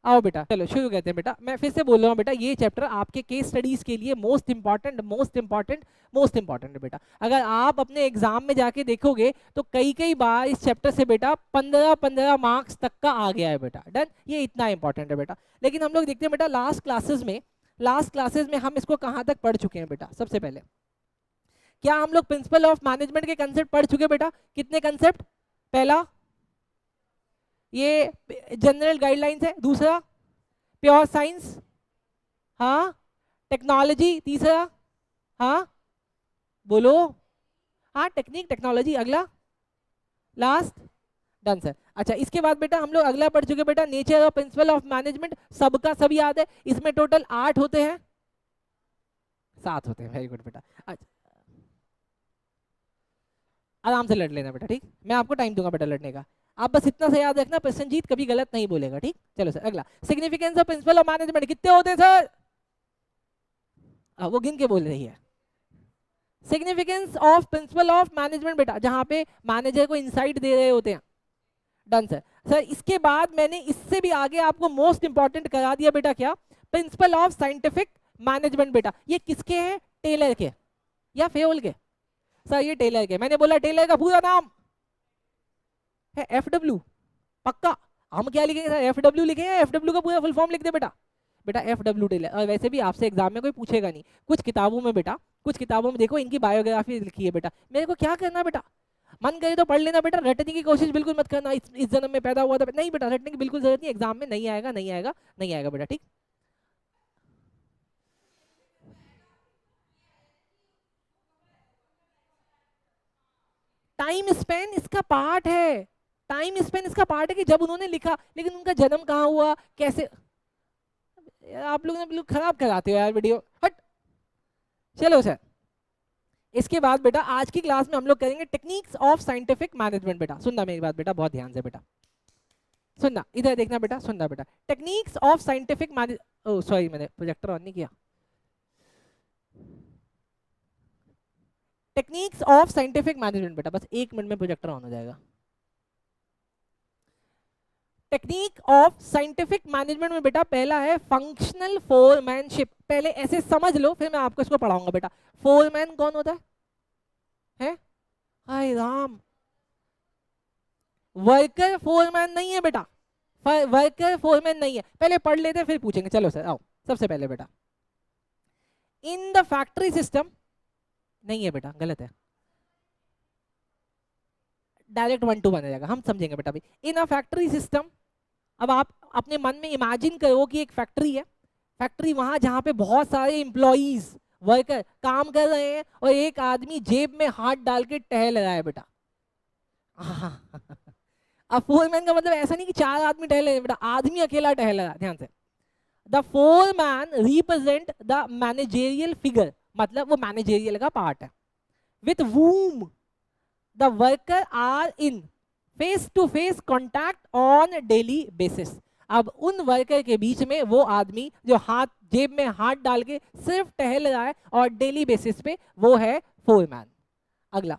आओ बेटा चलो शुरू करते हैं बेटा। मैं फिर से बोल रहा हूँ बेटा, ये चैप्टर आपके केस स्टडीज के लिए most important most important most important है बेटा। अगर आप अपने एग्जाम में जाके देखोगे तो कई कई बार इस चैप्टर से बेटा 15-15 मार्क्स तक का आ गया है बेटा। डन, ये इतना इंपॉर्टेंट है बेटा। लेकिन हम लोग देखते हैं बेटा लास्ट क्लासेस में हम इसको कहाँ तक पढ़ चुके हैं बेटा। सबसे पहले क्या हम लोग प्रिंसिपल ऑफ मैनेजमेंट के कंसेप्ट पढ़ चुके बेटा? कितने कंसेप्ट? पहला ये जनरल गाइडलाइंस है, दूसरा प्योर साइंस, हाँ टेक्नोलॉजी, तीसरा हाँ बोलो, हाँ टेक्निक टेक्नोलॉजी, अगला लास्ट डन सर। अच्छा इसके बाद बेटा हम लोग अगला पढ़ चुके बेटा नेचर और प्रिंसिपल ऑफ मैनेजमेंट, सबका सब याद है। इसमें टोटल 8 होते हैं, 7 होते हैं, वेरी गुड बेटा। अच्छा आराम से लड़ लेना बेटा, ठीक, मैं आपको टाइम दूंगा बेटा लड़ने का। आप बस इतना से याद रखना, प्रसन्नजीत कभी गलत नहीं बोलेगा, ठीक। चलो सर अगला, significance of principle of management कितने होते हैं सर? वो गिन के बोल रही है। Significance of principle of management बेटा, जहां पे मैनेजर को इनसाइट दे रहे होते हैं। Done sir. सर इसके बाद मैंने इससे भी आगे आपको मोस्ट इंपॉर्टेंट करा दिया बेटा, क्या? प्रिंसिपल ऑफ साइंटिफिक मैनेजमेंट बेटा। ये किसके हैं? टेलर के या फेयोल के? सर ये टेलर के। मैंने बोला टेलर का पूरा नाम है FW, पक्का? हम क्या लिखेंगे सर? FW लिखेंगे, FW का पूरा फुल फॉर्म लिख दे बेटा। बेटा FW टेलर। और वैसे भी आपसे एग्जाम में कोई पूछेगा नहीं, कुछ किताबों में बेटा, कुछ किताबों में देखो इनकी बायोग्राफी लिखी है बेटा। मेरे को क्या करना बेटा? मन करे तो पढ़ लेना बेटा, रटने की कोशिश बिल्कुल मत करना, इस जन्म में पैदा हुआ था नहीं बेटा, रटने की बिल्कुल जरूरत नहीं, एग्जाम में नहीं आएगा नहीं आएगा नहीं आएगा बेटा, ठीक। टाइम स्पेन इसका पार्ट है, टाइम स्पेन इसका पार्ट है कि जब उन्होंने लिखा, लेकिन उनका जन्म कहाँ हुआ, कैसे? यार आप लोग ना बिल्कुल खराब कराते हो यार वीडियो, हट। चलो सर इसके बाद बेटा आज की क्लास में हम लोग करेंगे टेक्निक्स ऑफ साइंटिफिक मैनेजमेंट। बेटा सुनना मेरी बात बेटा, बहुत ध्यान से बेटा सुनना, इधर देखना बेटा, सुनना बेटा। टेक्निक्स ऑफ साइंटिफिक मैनेज, ओ सॉरी मैंने प्रोजेक्टर ऑन नहीं किया। टेक्निक्स ऑफ साइंटिफिक मैनेजमेंट बेटा, बस 1 मिनट में प्रोजेक्टर ऑन हो जाएगा। टेक्निक ऑफ साइंटिफिक मैनेजमेंट में बेटा पहला है फंक्शनल फोरमैनशिप। पहले ऐसे समझ लो, फिर मैं आपको इसको पढ़ाऊंगा बेटा। फोरमैन कौन होता है? हाय राम, वर्कर फोरमैन नहीं है बेटा, वर्कर फोरमैन नहीं है। पहले पढ़ लेते हैं फिर पूछेंगे। चलो सर आओ, सबसे पहले बेटा इन द फैक्ट्री सिस्टम, नहीं है बेटा गलत है, डायरेक्ट 1 to 1 आ जाएगा, हम समझेंगे बेटा अभी। इन अ फैक्ट्री सिस्टम, अब आप अपने मन में इमेजिन करो कि एक फैक्ट्री है, फैक्ट्री वहां जहां पे बहुत सारे एम्प्लॉइज वर्कर काम कर रहे हैं और एक आदमी जेब में हाथ डाल के टहल रहा है बेटा। अब फोरमैन का मतलब ऐसा नहीं कि 4 आदमी टहल रहे हैं बेटा, आदमी अकेला टहल रहा है, ध्यान से। The foreman represent the managerial figure, मतलब वो मैनेजेरियल का पार्ट है। With whom the worker are in face to face contact on daily basis. अब उन वर्कर के बीच में वो आदमी जो हाथ जेब में हाथ डाल के सिर्फ टहल रहा है और डेली बेसिस पे, वो है फोरमैन। अगला,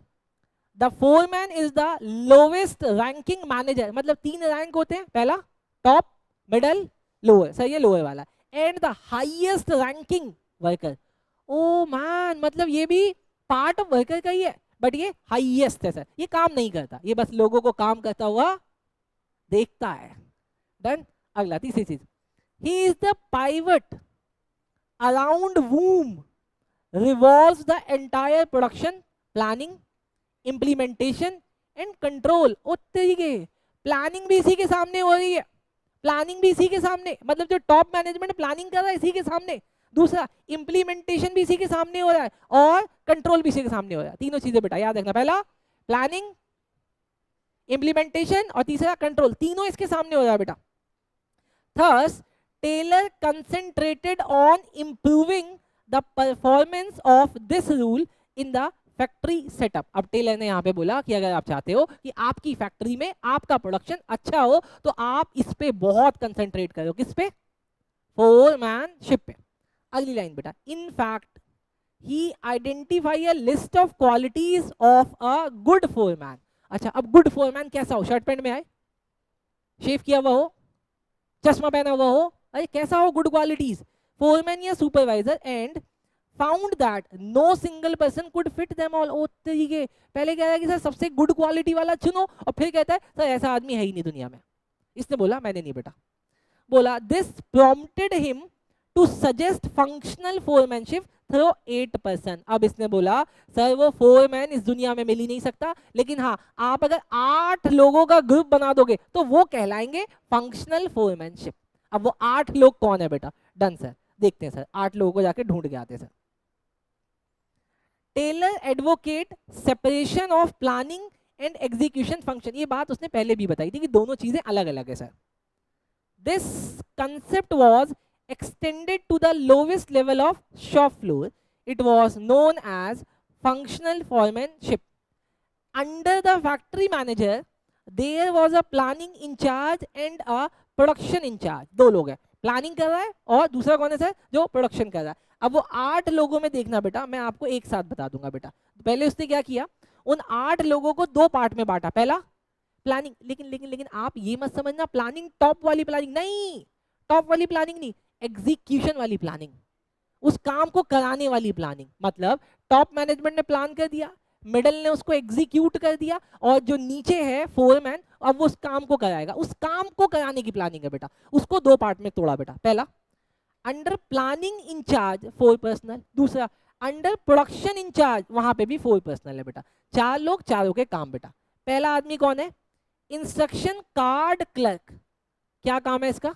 the foreman is the lowest ranking manager, मतलब 3 रैंक होते हैं, पहला टॉप, मिडल, लोअर, सर ये लोअर वाला, and the highest ranking worker. Oh man, मतलब ये भी पार्ट ऑफ वर्कर का ही है, बट ये हाईएस्ट है सर, ये काम नहीं करता, ये बस लोगों को काम करता हुआ देखता है। डन। अगला तीसरी चीज, he is the pivot around whom revolves the entire production, planning, implementation and control. ओ तरीके, प्लानिंग भी इसी के सामने हो रही है, प्लानिंग भी इसी के सामने, मतलब जो टॉप मैनेजमेंट प्लानिंग कर रहा है इसी के सामने, दूसरा इंप्लीमेंटेशन भी इसी के सामने हो रहा है और कंट्रोल भी इसी के सामने हो रहा है। तीनों चीजें बेटा याद रखना, पहला प्लानिंग, इंप्लीमेंटेशन और तीसरा कंट्रोल, तीनों इसके सामने हो रहा है बेटा। Thus Taylor concentrated on improving the performance of this rule in the factory setup. अब टेलर ने यहाँ पे बोला कि अगर आप चाहते हो कि आपकी फैक्ट्री में आपका प्रोडक्शन अच्छा हो तो आप इस पे बहुत कंसेंट्रेट करो, किस पे? फोरमैनशिप पे। अगली लाइन बेटा, in fact he identify a list of qualities of a good foreman. अच्छा अब गुड फोरमैन कैसा हो? शर्ट पैंट में आए, शेव किया हुआ हो, चश्मा पहना हुआ हो, अरे कैसा हो, गुड क्वालिटीज, फोरमैन या supervisor, and found that no single person could fit them all. ओ तरीके, पहले कह रहा है कि सर सबसे गुड क्वालिटी वाला चुनो, और फिर कहता है सर ऐसा आदमी है ही नहीं दुनिया में। इसने बोला मैंने नहीं बेटा, बोला this prompted him to suggest functional foremanship through 8%। अब इसने बोला सर वो फोरमैन इस दुनिया में मिल ही नहीं सकता, लेकिन हाँ आप अगर 8 लोगों का ग्रुप बना दोगे तो वो कहलाएंगे फंक्शनल फोरमैनशिप। अब वो 8 लोग कौन है बेटा? डन सर, देखते हैं सर, 8 लोगों को जाके ढूंढ के आते हैं sir. Taylor advocate separation of planning and execution function. ये बात उसने पहले भी बताई थी कि दोनों चीजें अलग अलग है sir. This concept was extended to the lowest level of shop floor. It was known as functional foremanship. Under the factory manager, there was a planning in charge and a production in charge. दो लोग हैं, planning कर रहा है और दूसरा कौन है सर? जो प्रोडक्शन कर रहा है। अब वो 8 लोगों में देखना बेटा, मैं आपको एक साथ बता दूंगा बेटा। पहले उसने क्या किया, उन 8 लोगों को 2 पार्ट में बांटा। पहला प्लानिंग, लेकिन आप ये मत समझना प्लानिंग टॉप वाली प्लानिंग नहीं, टॉप वाली प्लानिंग नहीं, एग्जीक्यूशन वाली प्लानिंग, उस काम को कराने वाली प्लानिंग। मतलब टॉप मैनेजमेंट ने प्लान कर दिया, मिडल ने उसको एग्जीक्यूट कर दिया, और जो नीचे है फोरमैन अब वो उस काम को कराएगा। उस काम को कराने की प्लानिंग है बेटा, उसको 2 पार्ट में तोड़ा बेटा। पहला अंडर प्लानिंग इंचार्ज 4 पर्सनल, दूसरा अंडर प्रोडक्शन इंचार्ज, वहां पे भी 4 पर्सनल है बेटा। 4 लोग, चारों के काम बेटा। पहला आदमी कौन है? Instruction card clerk. क्या काम है इसका?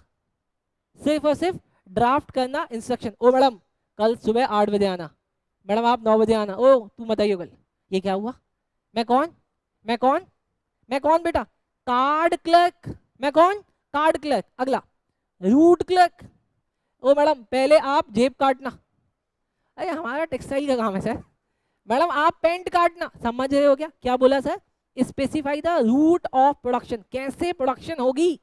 सिर्फ और सिर्फ ड्राफ्ट करना इंस्ट्रक्शन। ओ मैडम कल सुबह 8 बजे आना, मैडम आप 9 बजे आना। ओ तू मत आइयो कल। ये क्या हुआ? मैं कौन? मैं कौन? मैं कौन बेटा? Card clerk. मैं कौन? Card clerk. अगला रूट क्लर्क। ओ मैडम पहले आप जेब काटना। अरे हमारा टेक्सटाइल का काम है सर। मैडम आप पेंट काटना। समझ रहे हो क्या? क्या बोला sir? Specify the route of production, कैसे प्रोडक्शन होगी।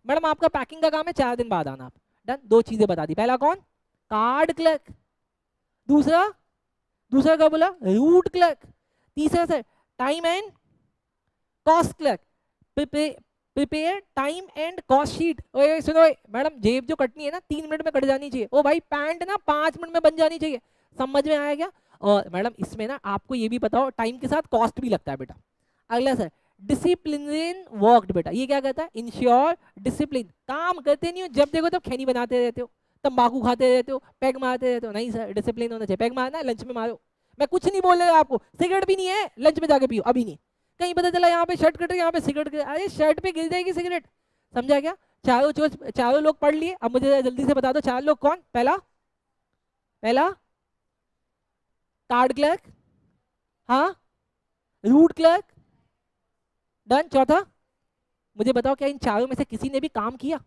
मैडम आपका पैकिंग का काम है, 4 दिन बाद आना आप। डन, 2 चीजें बता दी। पहला कौन? Card clerk. दूसरा क्या बोला? Route clerk. तीसरा sir time and cost clerk. Prepare time and cost sheet. ओए सुनो मैडम, जेब जो कटनी है ना 3 मिनट में कट जानी चाहिए। ओ भाई पैंट ना 5 मिनट में बन जानी चाहिए। समझ में आया क्या? और मैडम इसमें ना आपको ये भी बताओ टाइम के साथ कॉस्ट भी लगता है बेटा। अगला सर डिसिप्लिन वर्क बेटा। ये क्या कहता है? Ensure discipline. काम करते नहीं हो, जब देखो तब खैनी बनाते रहते हो, तंबाकू खाते रहते हो, पैग मारते रहते हो। नहीं सर, डिसिप्लिन होना चाहिए। पैग मारना है लंच में मारो, मैं कुछ नहीं बोल रहा आपको। सिगरेट भी नहीं है, लंच में जाके पियो, अभी नहीं। कहीं पता चला यहाँ पे शर्ट कट रही, यहाँ पे सिगरेट गिर, अरे शर्ट पे गिर जाएगी सिगरेट। समझा क्या? चारों लोग पढ़ लिए। अब मुझे जल्दी से बता दो 4 लोग कौन? पहला कार्ड क्लर्क, हाँ रूट क्लर्क, डन। चौथा मुझे बताओ क्या इन चारों में से किसी ने भी काम किया?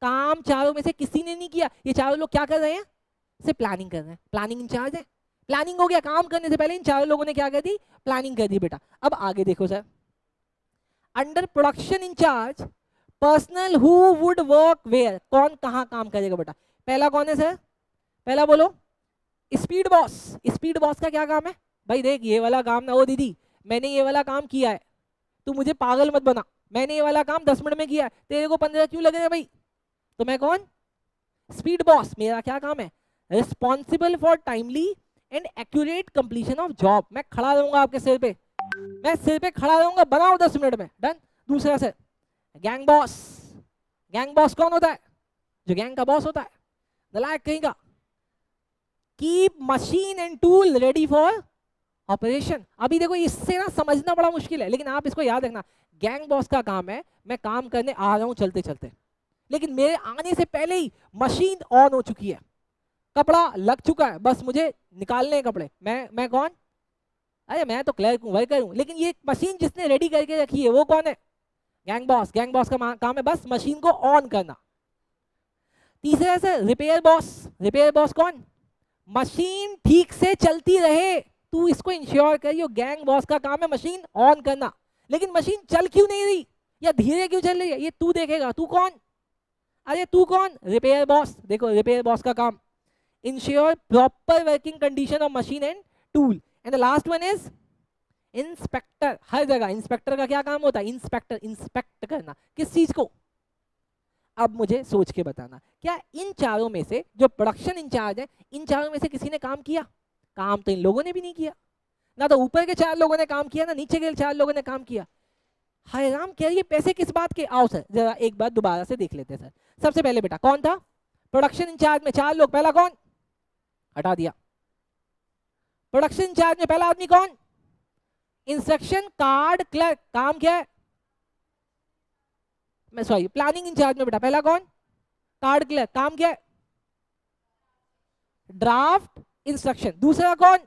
काम चारों में से किसी ने नहीं किया। ये चारों लोग क्या कर रहे हैं? सिर्फ प्लानिंग कर रहे हैं। प्लानिंग इंचार्ज है, प्लानिंग हो गया। काम करने से पहले इन चारों लोगों ने क्या कर दी? प्लानिंग कर दी बेटा। अब आगे देखो sir, under production in charge personal who would work where. कौन कहाँ काम करेगा बेटा? पहला कौन है सर? पहला बोलो। Speed boss. स्पीड बॉस का क्या काम है? भाई देख ये वाला काम ना, ओ दीदी मैंने ये वाला काम किया है, तू मुझे पागल मत बना, मैंने ये वाला काम 10 मिनट में किया है, तेरे को 15 क्यों लगे भाई? तो मैं कौन? Speed boss. मेरा क्या काम है? Responsible for timely and accurate completion of job. मैं खड़ा रहूंगा आपके सिर पे, मैं सिर पे खड़ा रहूंगा, बनाओ 10 मिनट में, डन। दूसरा sir gang boss. Gang boss कौन होता है? जो गैंग का बॉस होता है, नलायक कहीं का। Keep machine and tool ready for operation. अभी देखो इससे ना समझना बड़ा मुश्किल है, लेकिन आप इसको याद रखना। गैंग बॉस का काम है मैं काम करने आ रहा हूं चलते चलते, लेकिन मेरे आने से पहले ही मशीन ऑन हो चुकी है, कपड़ा लग चुका है, बस मुझे निकालने हैं कपड़े। मैं कौन? अरे मैं तो क्लर्क हूं, वर्कर हूं, लेकिन ये मशीन जिसने रेडी करके रखी है वो कौन है? Gang boss. गैंग बॉस का काम है बस मशीन को ऑन करना। तीसरा है रिपेयर बॉस। रिपेयर बॉस कौन? मशीन ठीक से चलती रहे, तू इसको इंश्योर करियो। गैंग बॉस का काम है मशीन ऑन करना, लेकिन मशीन चल क्यों नहीं रही या धीरे क्यों चल रही है ये तू देखेगा। तू कौन? अरे तू कौन? Repair boss. देखो रिपेयर बॉस का काम ensure proper working condition of machine and tool. And the last one is inspector. हर जगह इंस्पेक्टर का क्या काम होता है? इंस्पेक्टर, इंस्पेक्ट करना। किस चीज को? अब मुझे सोच के बताना, क्या इन चारों में से जो प्रोडक्शन इंचार्ज है, इन चारों में से किसी ने काम किया? काम तो इन लोगों ने भी नहीं किया, ना तो ऊपर के 4 लोगों ने काम किया, ना नीचे के 4 लोगों ने काम किया। हैरान क्या ये पैसे किस बात के? आओ सर जरा एक बार दोबारा से देख लेते हैं सर। सबसे पहले बेटा कौन था प्रोडक्शन इंचार्ज में? 4 लोग। पहला कौन? हटा दिया। प्रोडक्शन इंचार्ज में पहला आदमी कौन? Instruction card clerk. काम क्या है? मैं सॉरी, प्लानिंग इंचार्ज में बेटा पहला कौन? Card clerk. काम क्या है? Draft instruction. दूसरा कौन?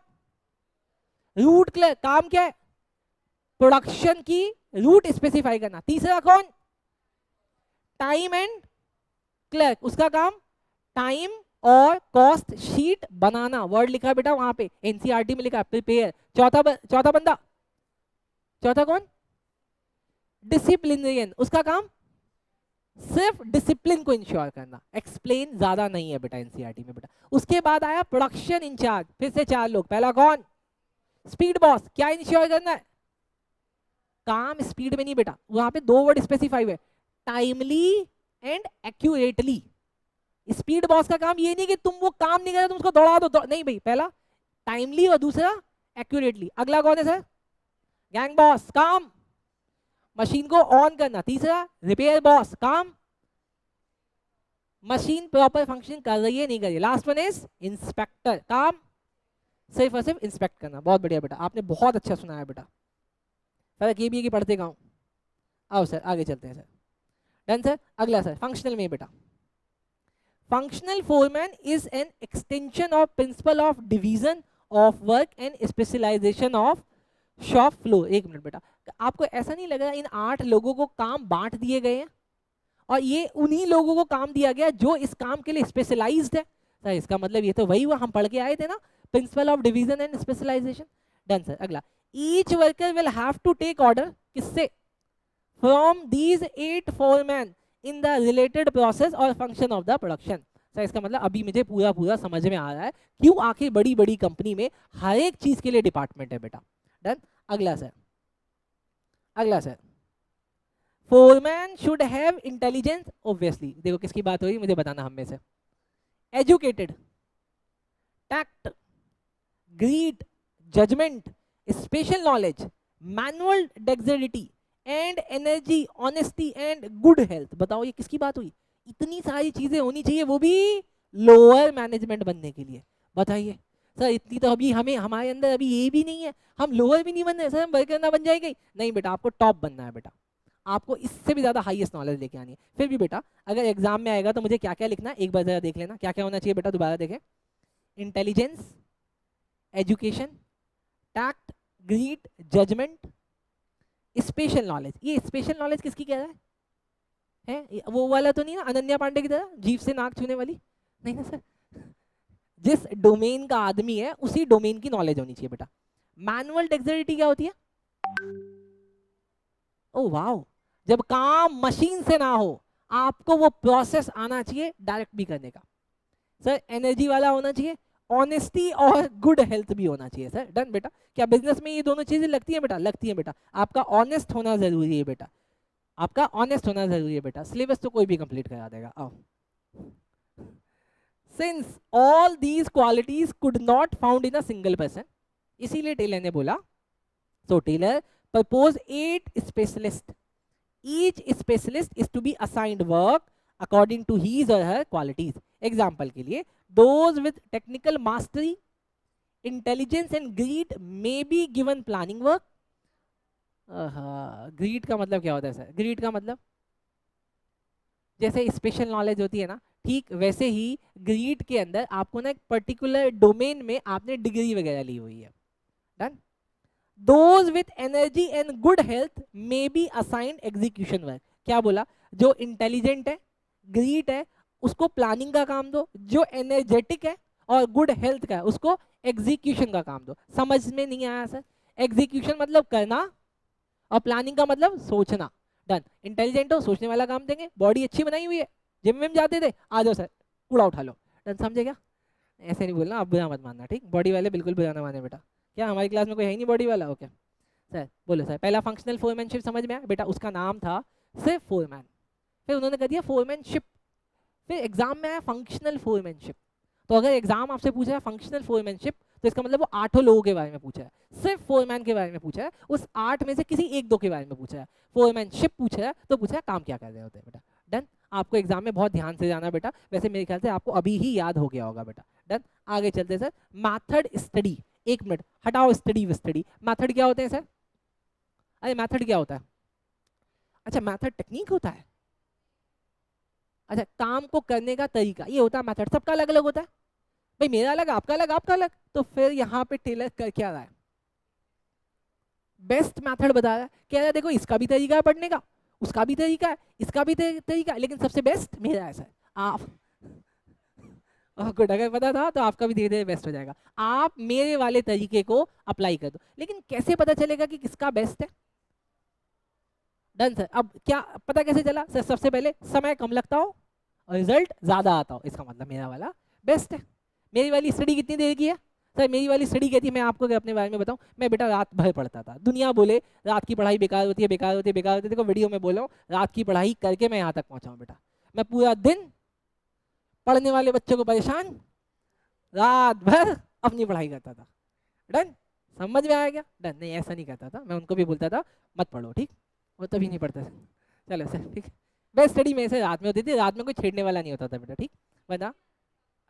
Root clerk. काम क्या है? प्रोडक्शन की रूट स्पेसिफाई करना। तीसरा कौन? Time and clerk. उसका काम टाइम और कॉस्ट शीट बनाना। वर्ड लिखा है बेटा वहां पे, एनसीईआरटी में लिखा है प्रिपेयर। चौथा बंदा, चौथा कौन? डिसिप्लिनरियन। उसका काम सिर्फ डिसिप्लिन को इंश्योर करना, एक्सप्लेन ज्यादा नहीं है बेटा एनसीईआरटी में बेटा। उसके बाद आया प्रोडक्शन इंचार्ज, फिर से 4 लोग। पहला कौन? Speed boss. क्या इंश्योर करना है? काम स्पीड में नहीं बेटा, वहां पे 2 वर्ड स्पेसिफाई हुए, timely and accurately. Speed boss का काम ये नहीं कि तुम वो काम नहीं करे तुम उसको दौड़ा दो, नहीं भाई, पहला टाइमली और दूसरा एक्यूरेटली। अगला कौन है सर? Gang boss. काम मशीन को ऑन करना। तीसरा रिपेयर बॉस। काम मशीन प्रॉपर फंक्शन कर रही है नहीं कर रही है। Last one is inspector. काम सिर्फ और सिर्फ इंस्पेक्ट करना। बहुत बढ़िया बेटा, आपने बहुत अच्छा सुना है बेटा। फर्क ये भी है कि पढ़ते कहाँ हूं। आओ सर आगे चलते हैं सर। Done sir. अगला सर फंक्शनल में बेटा, functional foreman is an extension of principle of division of work and specialisation of shop floor. एक मिनट बेटा, आपको ऐसा नहीं लग रहा इन 8 लोगों को काम बांट दिए गए हैं और ये उन्हीं लोगों को काम दिया गया जो इस काम के लिए स्पेशलाइज्ड है? सर इसका मतलब ये तो वही हुआ हम पढ़ के आए थे ना, principle of division and specialisation. Done sir. अगला, each worker will have to take order किससे? From these 8 foreman in the related process और function of the production. Sir इसका मतलब अभी मुझे पूरा समझ में आ रहा है क्यों आखिर बड़ी बड़ी कंपनी में हर एक चीज के लिए डिपार्टमेंट है बेटा। डन। अगला सर, अगला sir, foreman should have intelligence. Obviously देखो किसकी बात हो रही है मुझे बताना हम में से। Educated, tact, greed, judgement, special knowledge, manual dexterity and energy, honesty and good health. बताओ ये किसकी बात हुई? इतनी सारी चीजें होनी चाहिए वो भी लोअर मैनेजमेंट बनने के लिए। बताइए सर इतनी तो अभी हमें हमारे अंदर अभी ये भी नहीं है, हम लोअर भी नहीं बन रहे सर, हम वर्कर ना बन जाएंगे। नहीं बेटा आपको टॉप बनना है बेटा, आपको इससे भी ज्यादा हाईएस्ट नॉलेज लेके आनी है। फिर भी बेटा अगर एग्जाम में आएगा तो मुझे क्या क्या लिखना है एक बार जरा देख लेना, क्या क्या होना चाहिए बेटा दोबारा देखें। Intelligence, education, tact, greed, judgement, special knowledge. ये स्पेशल नॉलेज किसकी कह रहा है? वो वाला तो नहीं ना अनन्या पांडे की तरह जीभ से नाक छूने वाली? नहीं ना सर, जिस डोमेन का आदमी है उसी डोमेन की नॉलेज होनी चाहिए बेटा। मैनुअल डेक्सेरिटी क्या होती है? ओ वाओ, जब काम मशीन से ना हो आपको वो प्रोसेस आना चाहिए डायरेक्ट भी करने का। सर एनर्जी वाला होना चाहिए, ऑनेस्टी और गुड हेल्थ भी होना चाहिए सर। डन बेटा। क्या बिजनेस में ये दोनों चीजें लगती हैं बेटा? लगती हैं बेटा। आपका ऑनेस्ट होना जरूरी है बेटा, आपका ऑनेस्ट होना जरूरी है बेटा। सिलेबस तो कोई भी कंप्लीट करा देगा। आओ, since all these qualities could not found in a single person, इसीलिए टेलर ने बोला, so Taylor propose 8 specialist, each specialist is to be assigned work according to his or her qualities. Example के लिए those with technical mastery, intelligence and greed may be given planning work। Greed का मतलब क्या होता है sir? Grid का मतलब जैसे स्पेशल नॉलेज होती है ना, ठीक वैसे ही ग्रीड के अंदर आपको ना एक पर्टिकुलर डोमेन में आपने डिग्री वगैरह ली हुई है। Done. those with energy and good health may be assigned execution work। क्या बोला? जो इंटेलिजेंट है, ग्रीड है, उसको प्लानिंग का काम दो, जो एनर्जेटिक है और गुड हेल्थ का है उसको एग्जीक्यूशन का काम दो। समझ में नहीं आया सर? एग्जीक्यूशन मतलब करना और प्लानिंग का मतलब सोचना। डन। इंटेलिजेंट हो सोचने वाला काम देंगे, बॉडी अच्छी बनाई हुई है, जिम में जाते थे, आ जाओ सर कूड़ा उठा लो। डन, समझे क्या? ऐसे नहीं बोलना, आप बुरा मत मानना, ठीक? बॉडी वाले बिल्कुल बुरा ना माने बेटा। क्या हमारी क्लास में कोई है नहीं बॉडी वाला? ओके सर, बोलो सर। पहला फंक्शनल फोरमैनशिप समझ में आया बेटा, उसका नाम था सिर्फ फोरमैन। फिर उन्होंने कर दिया फोरमैनशिप, फिर एग्जाम में आया फंक्शनल फोरमैनशिप। तो अगर एग्जाम आपसे पूछा है फंक्शनल फोरमैनशिप, तो इसका मतलब वो 8 लोगों के बारे में पूछा है, सिर्फ फोरमैन के बारे में पूछा है, उस 8 में से किसी 1-2 के बारे में पूछा है। फोरमैनशिप पूछा है तो पूछा है काम क्या कर रहे होते हैं बेटा। डन। आपको एग्जाम में बहुत ध्यान से जाना बेटा, वैसे मेरे ख्याल से आपको अभी ही याद हो गया होगा बेटा। डन। आगे चलते सर, मैथड स्टडी। 1 मिनट हटाओ स्टडी स्टडी, मैथड क्या होते हैं सर? अरे मैथड क्या होता है? अच्छा मैथड टेक्निक होता है। अच्छा काम को करने का तरीका ये होता है मैथड, सबका अलग अलग होता है भाई, मेरा अलग आपका अलग आपका अलग। तो फिर यहाँ पे टेलर कर क्या रहा है? बेस्ट मेथड बता रहा है, कह रहा है देखो इसका भी तरीका है पढ़ने का, उसका भी तरीका है, इसका भी तरीका है, लेकिन सबसे बेस्ट मेरा है सर। आप आपको अगर पता था तो आपका भी धीरे धीरे बेस्ट हो जाएगा। आप मेरे वाले तरीके को अप्लाई कर दो, लेकिन कैसे पता चलेगा कि किसका बेस्ट है? Done sir. अब क्या पता कैसे चला सर? सबसे पहले समय कम लगता हो और रिजल्ट ज्यादा आता हो, इसका मतलब मेरा वाला बेस्ट है। मेरी वाली स्टडी कितनी देर की है सर? मेरी वाली स्टडी कहती है, मैं आपको अगर अपने बारे में बताऊं, मैं बेटा रात भर पढ़ता था। दुनिया बोले रात की पढ़ाई बेकार होती है बेकार होती है बेकार होती है, देखो वीडियो में बोल रहा हूँ, रात की पढ़ाई करके मैं यहाँ तक पहुँचा हूँ बेटा। मैं पूरा दिन पढ़ने वाले बच्चों को परेशान, रात भर अपनी पढ़ाई करता था। डन। समझ में आया क्या? डन। नहीं ऐसा नहीं करता था, मैं उनको भी बोलता था मत पढ़ो, ठीक, वो तभी नहीं पढ़ते थे। चलो सर ठीक है। बेस्ट स्टडी मेरे से रात में होती थी, रात में कोई छेड़ने वाला नहीं होता था बेटा, ठीक बता।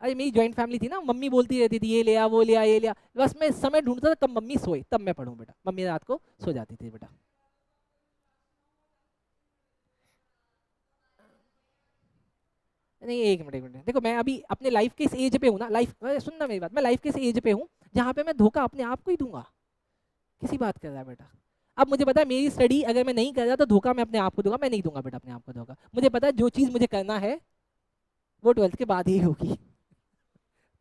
अरे मेरी जॉइंट फैमिली थी ना, मम्मी बोलती रहती थी ये ले आ वो ले आ ये ले आ, बस मैं समय ढूंढता था कब मम्मी सोए तब मैं पढ़ूं बेटा। मम्मी रात को सो जाती थी बेटा। नहीं एक मिनट एक मिनट, देखो मैं अभी अपने लाइफ के इस एज पे हूँ ना, लाइफ सुनना मेरी बात, मैं लाइफ के इस एज पे हूँ जहाँ पे मैं धोखा अपने आप को ही दूंगा। किसी बात कर रहा है बेटा? अब मुझे पता है मेरी स्टडी अगर मैं नहीं कर रहा तो धोखा मैं अपने आप को दूंगा, मैं नहीं दूंगा बेटा अपने आप को धोखा। मुझे पता है जो चीज़ मुझे करना है वो 12th के बाद ही होगी।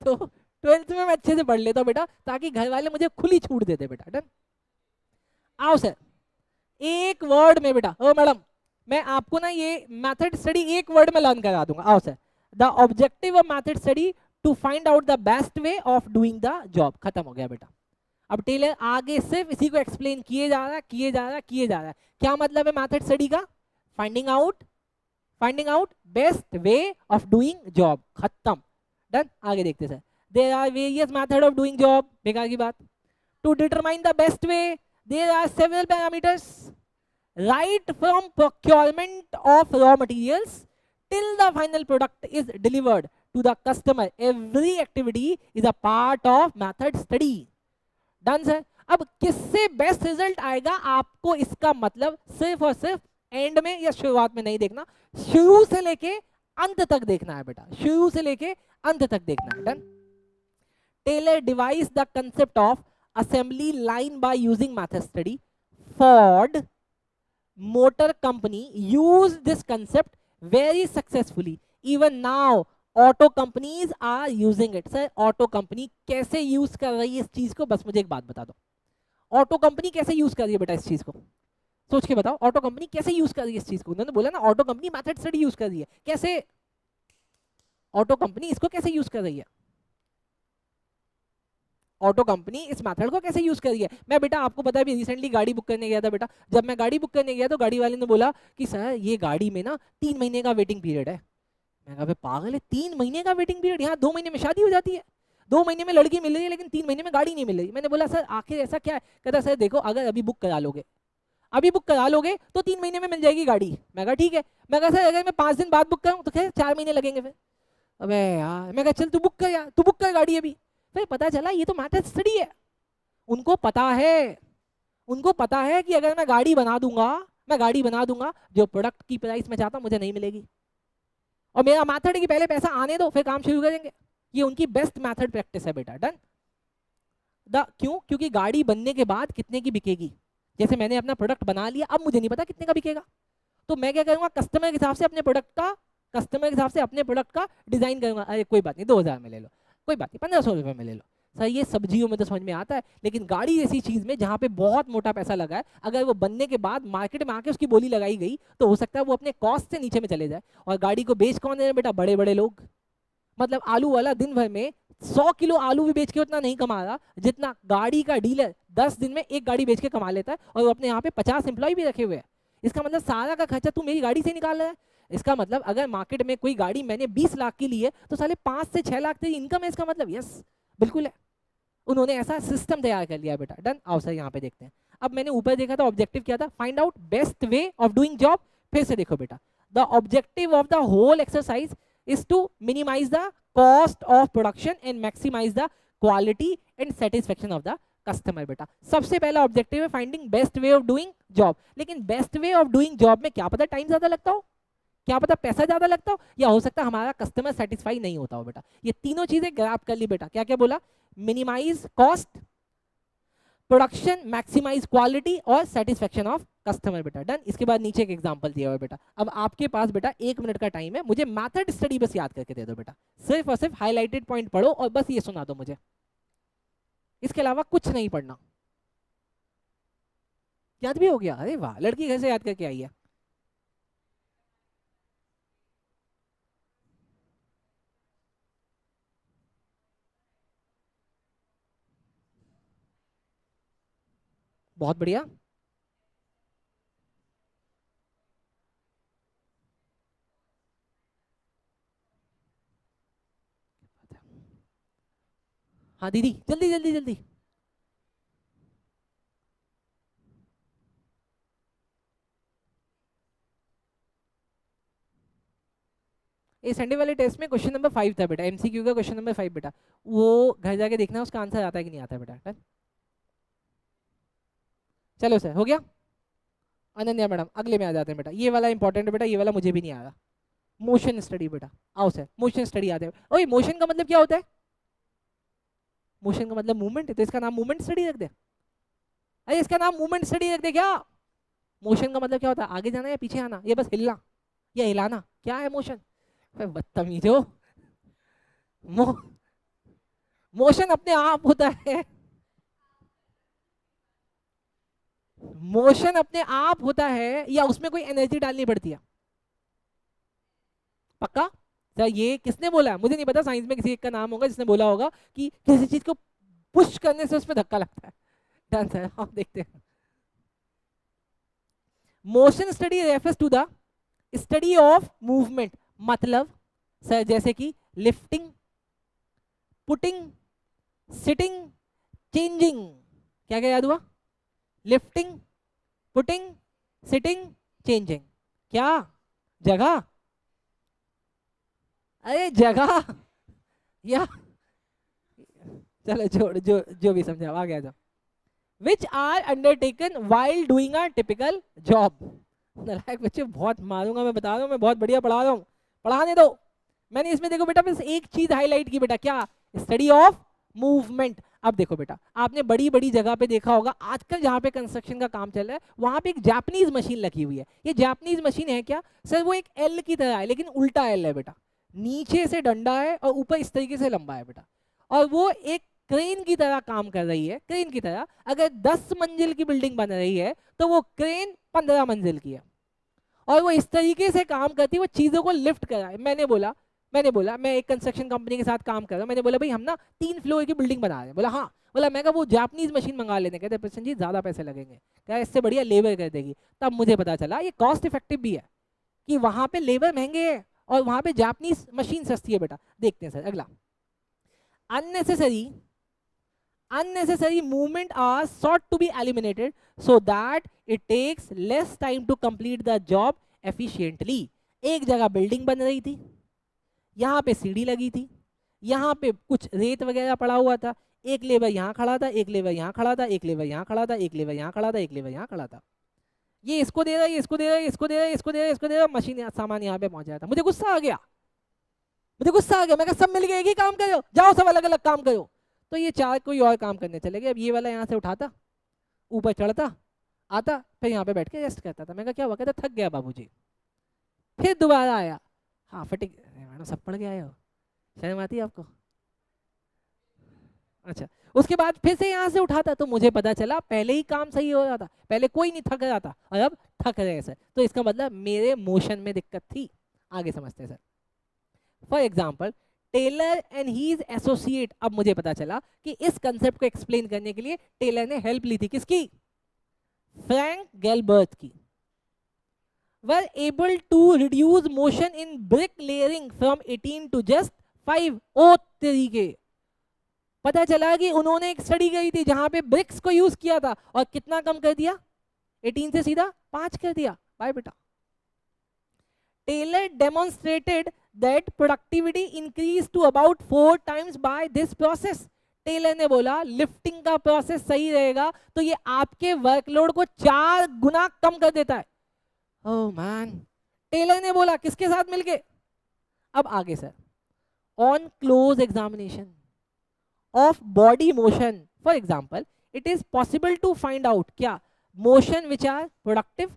तो 12th में मैं अच्छे से पढ़ लेता हूँ बेटा, ताकि घर वाले मुझे खुली छूट देते बेटा। डन। आओ सर एक वर्ड में बेटा, ओ मैडम मैं आपको ना ये मेथड स्टडी एक वर्ड में लर्न करा दूंगा। आओ sir, the objective of method study to find out the best way of doing the job. खत्म हो गया बेटा। अब टेलर आगे सिर्फ इसी को एक्सप्लेन किए जा रहा है किए जा रहा है किए जा रहा है। क्या मतलब है मेथड स्टडी का? Finding out best way of doing job. खत्म। डन। आगे देखते sir. There are various method of doing job, बेकार की बात। To determine the best way there are several parameters, right from procurement of raw materials till the final product is delivered to the customer, every activity is a part of method study. Done sir? अब किससे best result आएगा आपको इसका मतलब सिर्फ और सिर्फ and में या शुरुआत में नहीं देखना, शुरू से लेके अंत तक देखना है बेटा, शुरू से लेके अंत तक देखना है। Done. Taylor devise the concept of assembly line by using method study. Ford Motor Company use this concept very successfully, even now auto companies are using it. Sir auto company कैसे यूज कर रही है इस चीज को, बस मुझे एक बात बता दो, ऑटो कंपनी कैसे यूज कर रही है बेटा इस चीज को? सोच के बताओ, ऑटो कंपनी कैसे यूज कर रही है इस चीज को? उन्होंने बोला ना auto company method study use कर रही है, कैसे ऑटो कंपनी इसको कैसे यूज कर रही है? ऑटो कंपनी इस मेथड को कैसे यूज कर रही है? मैं बेटा आपको पता है, रिसेंटली गाड़ी बुक करने गया था बेटा। जब मैं गाड़ी बुक करने गया तो गाड़ी वाले ने बोला कि सर ये गाड़ी में ना 3 महीने का वेटिंग पीरियड है। मैं कहा पागल है, 3 महीने का वेटिंग पीरियड? यहाँ 2 महीने में शादी हो जाती है, 2 महीने में लड़की मिल रही है, लेकिन 3 महीने में गाड़ी नहीं मिल रही। मैंने बोला सर आखिर ऐसा क्या है? कहता सर देखो अगर अभी बुक करा लोगे तो 3 महीने में मिल जाएगी गाड़ी। मैं कहा ठीक है। मैं कहा सर अगर मैं 5 दिन बाद बुक करूँ तो खैर 4 महीने लगेंगे फिर। अबे यार, मैं कहा चल तू बुक कर यार, तू बुक कर गाड़ी अभी। फिर पता चला ये तो मेथड स्टडी है। उनको पता है कि अगर मैं गाड़ी बना दूंगा जो प्रोडक्ट की प्राइस मैं चाहता हूं मुझे नहीं मिलेगी, और मेरा मेथड है कि पहले पैसा आने दो फिर काम शुरू करेंगे। ये उनकी बेस्ट मेथड प्रैक्टिस है बेटा। डन। क्योंकि गाड़ी बनने के बाद कितने की बिकेगी, जैसे मैंने अपना प्रोडक्ट बना लिया, अब मुझे नहीं पता कितने का बिकेगा, तो मैं क्या करूंगा कस्टमर के हिसाब से अपने प्रोडक्ट का डिजाइन करूंगा। अरे कोई बात नहीं 2000 में ले लो, कोई बात नहीं 1500 रुपये में ले लो। सर ये सब्जियों में तो समझ में आता है, लेकिन गाड़ी जैसी चीज में जहाँ पे बहुत मोटा पैसा लगा है, अगर वो बनने के बाद मार्केट में आके उसकी बोली लगाई गई तो हो सकता है वो अपने कॉस्ट से नीचे में चले जाए। और गाड़ी को बेच कौन है बेटा? बड़े बड़े लोग। मतलब आलू वाला दिन भर में 100 किलो आलू भी बेच के उतना नहीं कमा रहा जितना गाड़ी का डीलर 10 दिन में एक गाड़ी बेच के कमा लेता है, और वो अपने यहाँ पे 50 एम्प्लॉय भी रखे हुए हैं। इसका मतलब सारा का खर्चा तू मेरी गाड़ी से निकाल रहा है। इसका मतलब अगर मार्केट में कोई गाड़ी मैंने 20 लाख की ली है तो साले 5 से 6 लाख तेरी इनकम है, इसका मतलब यस बिल्कुल है। उन्होंने ऐसा सिस्टम तैयार कर लिया बेटा। डन। आओ सर यहाँ पे देखते हैं। अब मैंने ऊपर देखा था ऑब्जेक्टिव क्या था, find out best way of doing job. फिर से देखो बेटा, the objective of the whole exercise is to minimise the cost of production and maximise the quality and satisfaction of the customer. बेटा सबसे पहला ऑब्जेक्टिव है finding best way of doing job. लेकिन best way of doing job में क्या पता time ज्यादा लगता हो, क्या पता पैसा ज्यादा लगता हो, या हो सकता है हमारा कस्टमर सेटिस्फाई नहीं होता हो। बेटा ये तीनों चीजें ग्रैब कर ली बेटा। क्या क्या बोला, minimise cost, production, maximise quality और सेटिस्फेक्शन ऑफ कस्टमर। बेटा डन। इसके बाद नीचे एक एग्जांपल दिया हुआ है बेटा। अब आपके पास बेटा 1 मिनट का टाइम है, मुझे मेथड स्टडी बस याद करके दे दो बेटा। सिर्फ और सिर्फ हाईलाइटेड पॉइंट पढ़ो और बस ये सुना दो मुझे, इसके अलावा कुछ नहीं पढ़ना। याद भी हो गया, अरे वाह, लड़की घर से याद करके आई है। बहुत बढ़िया। हाँ दीदी जल्दी जल्दी जल्दी। ये संडे वाले टेस्ट में क्वेश्चन नंबर 5 था बेटा, एमसीक्यू का क्वेश्चन नंबर 5 बेटा। वो घर जाके देखना उसका आंसर आता है कि नहीं आता है बेटा। डन। चलो सर हो गया। अनन्या मैडम अगले में आ जाते हैं बेटा। ये वाला इंपॉर्टेंट है बेटा, ये वाला मुझे भी नहीं आ रहा। मोशन स्टडी बेटा। आओ सर मोशन स्टडी आते हैं। ओए मोशन का मतलब क्या होता है, मोशन का मतलब मूवमेंट है, तो इसका नाम मूवमेंट स्टडी रख दे। अरे इसका नाम मूवमेंट स्टडी रख दे क्या। मोशन का मतलब क्या होता है, आगे जाना या पीछे आना, ये बस हिलना या हिलाना, क्या है मोशन। बदतमीजो, मो, मोशन अपने आप होता है, मोशन अपने आप होता है या उसमें कोई एनर्जी डालनी पड़ती है। पक्का सर, ये किसने बोला है मुझे नहीं पता, साइंस में किसी एक का नाम होगा जिसने बोला होगा कि किसी चीज को पुश करने से उस पर धक्का लगता है। डन सर, हम देखते हैं। Motion study refers to the study of movement. मतलब सर जैसे कि लिफ्टिंग, पुटिंग, सिटिंग, चेंजिंग। क्या क्या याद हुआ, लिफ्टिंग, पुटिंग, सिटिंग, चेंजिंग। क्या जगह, अरे जगह या चलो जो भी समझा आ गया। Which are undertaken while doing a typical job. नालायक बच्चे बहुत मारूंगा, मैं बता रहा हूँ, मैं बहुत बढ़िया पढ़ा रहा हूँ, पढ़ाने दो। मैंने इसमें देखो बेटा बस एक चीज हाईलाइट की बेटा, क्या, स्टडी ऑफ मूवमेंट। अब देखो बेटा आपने बड़ी बड़ी जगह पे देखा होगा, आजकल जहाँ पे कंस्ट्रक्शन का काम चल रहा है वहां पे एक जापानीज मशीन लगी हुई है। ये जापानीज मशीन है क्या सर, वो एक एल की तरह है लेकिन उल्टा एल है बेटा, नीचे से डंडा है और ऊपर इस तरीके से लंबा है बेटा, और वो एक क्रेन की तरह काम कर रही है। क्रेन की तरह, अगर 10 मंजिल की बिल्डिंग बन रही है तो वो क्रेन 15 मंजिल की है, और वो इस तरीके से काम करती है, वो चीजों को लिफ्ट कर रहा है। मैंने बोला मैं एक कंस्ट्रक्शन कंपनी के साथ काम कर रहा हूँ, मैंने बोला भाई हम ना 3 फ्लोर की बिल्डिंग बना रहे हैं। बोला हाँ, बोला मैं कहा वो जापानीज मशीन मंगा लेते, कहते प्रसन्न जी ज्यादा पैसे लगेंगे, क्या इससे बढ़िया लेबर कर देगी। तब मुझे पता चला ये कॉस्ट इफेक्टिव भी है, कि वहां पे लेबर महंगे है और वहां पे जापानीज मशीन सस्ती है बेटा। देखते हैं सर अगला, unnecessary movement are sought to be eliminated so that it takes less time to complete the job efficiently। एक जगह बिल्डिंग बन रही थी, यहाँ पे सीढ़ी लगी थी, यहाँ पे कुछ रेत वगैरह पड़ा हुआ था, एक लेबर यहाँ खड़ा था, एक लेबर यहाँ खड़ा था, एक लेबर यहाँ खड़ा था, एक लेबर यहाँ खड़ा था, एक लेबर यहाँ खड़ा था। ये इसको दे रहा है, ये इसको दे रहा है, इसको दे रहा है, इसको दे रहा है, इसको दे रहा है, मशीन सामान यहाँ पे पहुंच जाता। मुझे गुस्सा आ गया, मैं कहा सब मिल गए एक ही काम करो, जाओ सब अलग अलग काम करो। तो ये चार कोई और काम करने चले गए। अब ये वाला यहाँ से उठाता, ऊपर चढ़ता, आता, फिर यहाँ पे बैठ के रेस्ट करता था। मैं कहा क्या हुआ, कहता थक गया बाबूजी। फिर दोबारा आया, हाँ फटिक, मैडम सब पढ़ के आए हो, शर्म आती है आपको। अच्छा, उसके बाद फिर से यहाँ से उठाता, तो मुझे पता चला पहले ही काम सही हो रहा था, पहले कोई नहीं थक रहा था और अब थक रहे हैं सर। तो इसका मतलब मेरे मोशन में दिक्कत थी। आगे समझते हैं sir. For example Taylor and his associate. अब मुझे पता चला कि इस कंसेप्ट को एक्सप्लेन करने के लिए टेलर ने हेल्प ली थी, किसकी, फ्रैंक गैल्बर्ट की। were able to reduce motion in brick layering from 18 to just 5। ओ तरीके, पता चला कि उन्होंने एक स्टडी करी थी जहां पे ब्रिक्स को यूज किया था और कितना कम कर दिया, 18 से सीधा 5 कर दिया। बाय बेटा। Taylor demonstrated that productivity increase to about 4 times by this process. Taylor ने बोला लिफ्टिंग का प्रोसेस सही रहेगा तो ये आपके वर्कलोड को 4 गुना कम कर देता है। ओह मैन, टेलर ने बोला, किसके साथ मिलके? अब आगे sir, on close examination of body motion, for example, it is possible to find out क्या motion which are productive,